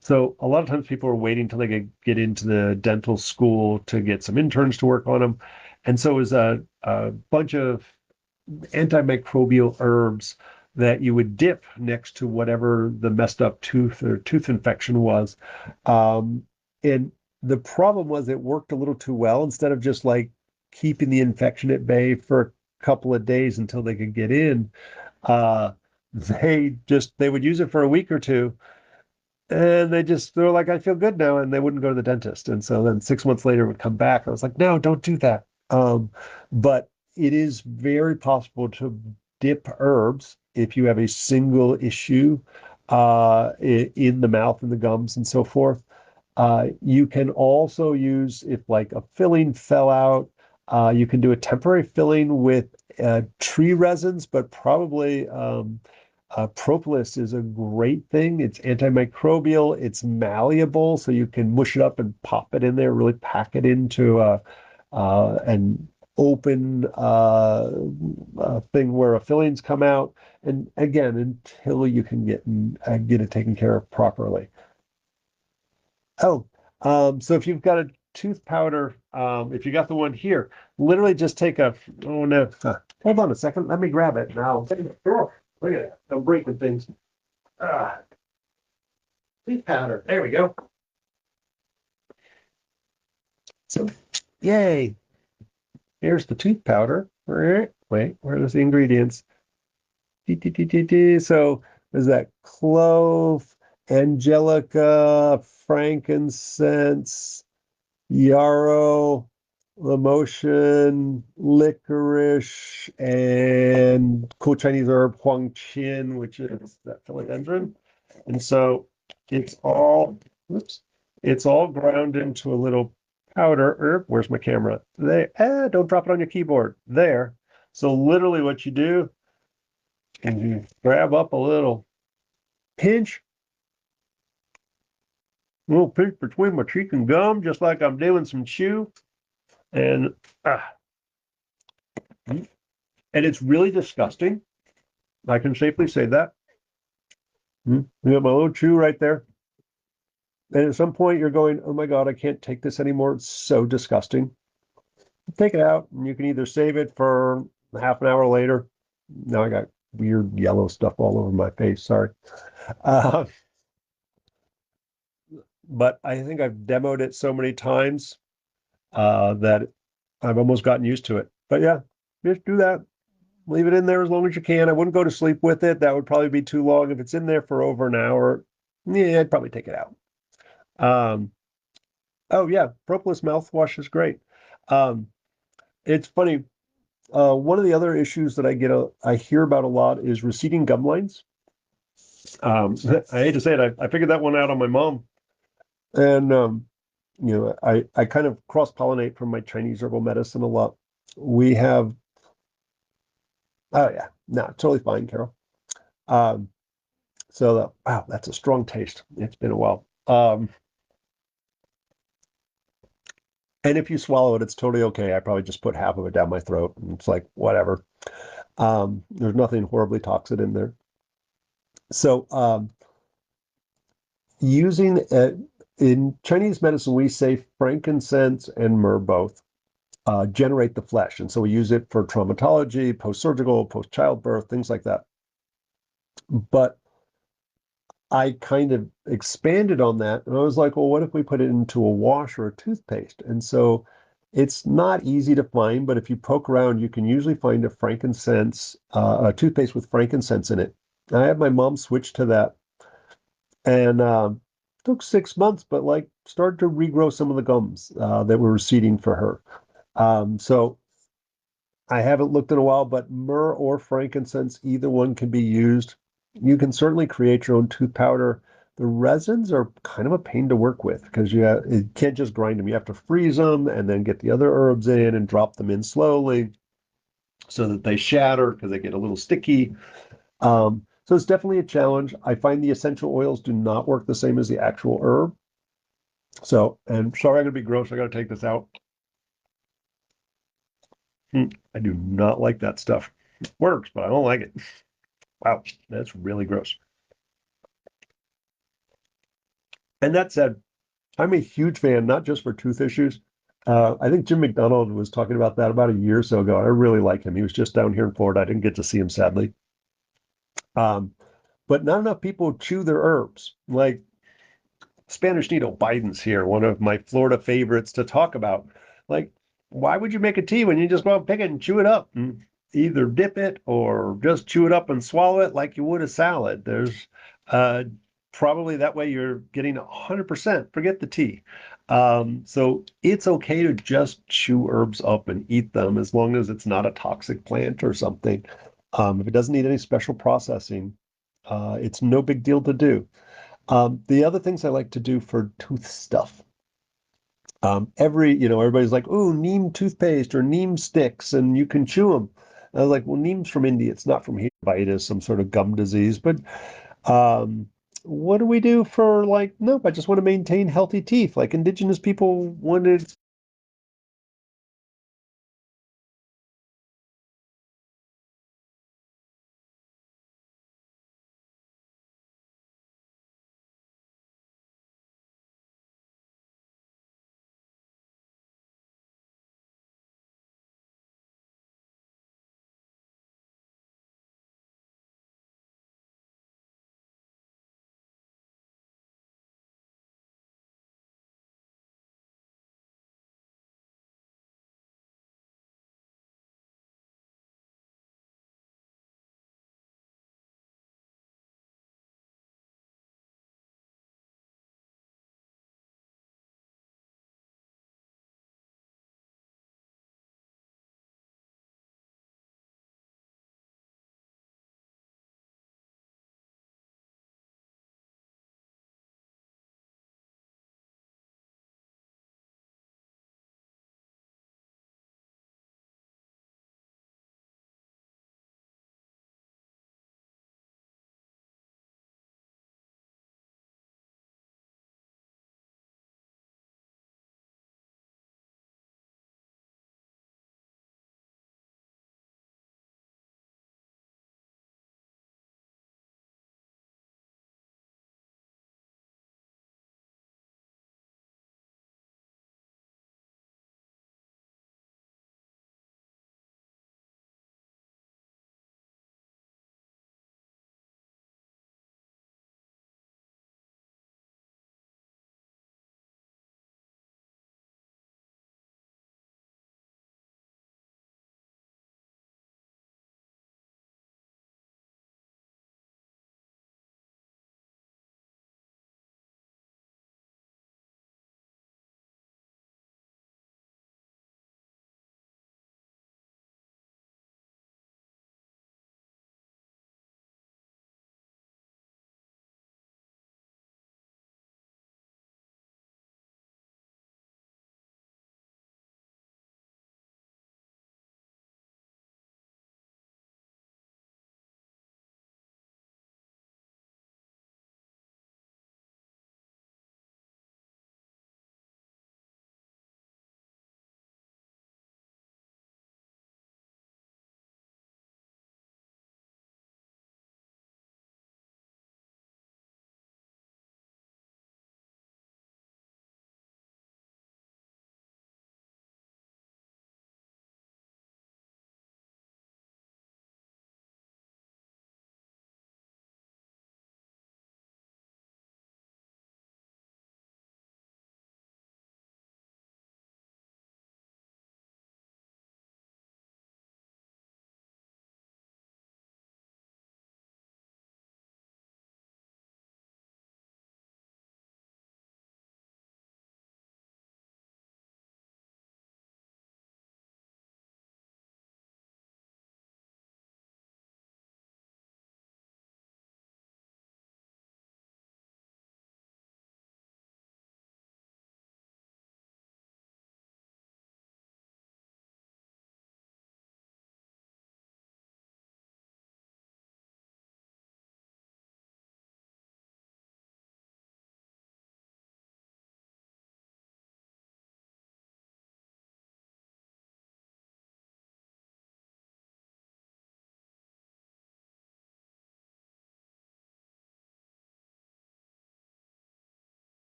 So a lot of times people are waiting till they get into the dental school to get some interns to work on them. And so it was a bunch of antimicrobial herbs that you would dip next to whatever the messed up tooth or tooth infection was. And the problem was it worked a little too well. Instead of just like keeping the infection at bay for a couple of days until they could get in, uh, they would use it for a week or two, and they're like, I feel good now, and they wouldn't go to the dentist. And so then 6 months later it would come back. I was like, no, don't do that. But it is very possible to dip herbs if you have a single issue in the mouth and the gums and so forth. You can also use, if like a filling fell out, you can do a temporary filling with tree resins, but probably propolis is a great thing. It's antimicrobial, it's malleable, so you can mush it up and pop it in there, really pack it into an open thing where a fillings come out. And again, until you can get it taken care of properly. Oh, so if you've got a tooth powder, if you got the one here, literally just take oh no, hold on a second, let me grab it now. Oh, look at that, I'm breaking things. Ah, tooth powder, there we go. So, yay, here's the tooth powder. Wait, where's the ingredients? So there's that clove, angelica, frankincense, yarrow, Lamotion, licorice, and cool Chinese herb Huang Qin, which is that philodendron. And so it's all, oops, it's all ground into a little powder herb. Where's my camera? There. Don't drop it on your keyboard. There. So literally what you do is you grab up a pinch, little pinch between my cheek and gum, just like I'm doing some chew. And and it's really disgusting. I can safely say that. You got my little chew right there. And at some point you're going, oh my God, I can't take this anymore. It's so disgusting. Take it out, and you can either save it for half an hour later. Now I got weird yellow stuff all over my face. Sorry. Uh, but I think I've demoed it so many times that I've almost gotten used to it. But yeah, just do that. Leave it in there as long as you can. I wouldn't go to sleep with it. That would probably be too long. If it's in there for over an hour, yeah, I'd probably take it out. Um, oh yeah, propolis mouthwash is great. Um, it's funny. One of the other issues that I hear about a lot is receding gum lines. I hate to say it, I figured that one out on my mom, and I kind of cross pollinate from my Chinese herbal medicine a lot. We have, oh yeah, no, totally fine, Carol. Um, wow, that's a strong taste. It's been a while. And if you swallow it, it's totally okay. I probably just put half of it down my throat, and it's like whatever. There's nothing horribly toxic in there. So using in Chinese medicine, we say frankincense and myrrh both generate the flesh, and so we use it for traumatology, post-surgical, post-childbirth, things like that. But I kind of expanded on that, and I was like, well, what if we put it into a wash or a toothpaste? And so it's not easy to find, but if you poke around, you can usually find a toothpaste with frankincense in it. I had my mom switch to that, and took 6 months, but like started to regrow some of the gums that were receding for her. So I haven't looked in a while, but myrrh or frankincense, either one can be used. You can certainly create your own tooth powder. The resins are kind of a pain to work with because you can't just grind them. You have to freeze them and then get the other herbs in and drop them in slowly so that they shatter because they get a little sticky. So it's definitely a challenge. I find the essential oils do not work the same as the actual herb. So, and sorry, I'm gonna be gross. I gotta take this out. I do not like that stuff. It works, but I don't like it. Wow, that's really gross. And that said, I'm a huge fan, not just for tooth issues. I think Jim McDonald was talking about that about a year or so ago. I really like him. He was just down here in Florida. I didn't get to see him, sadly. Um, but not enough people chew their herbs. Like Spanish Needle Biden's here, one of my Florida favorites to talk about. Like, why would you make a tea when you just go out and pick it and chew it up and either dip it or just chew it up and swallow it like you would a salad? There's probably that way you're getting 100%. Forget the tea. So it's okay to just chew herbs up and eat them as long as it's not a toxic plant or something. If it doesn't need any special processing, it's no big deal to do. The other things I like to do for tooth stuff. Everybody's like, oh, neem toothpaste or neem sticks, and you can chew them. I was like, well, neem's from India. It's not from here. It is some sort of gum disease. But what do we do for like, nope, I just want to maintain healthy teeth. Like indigenous people wanted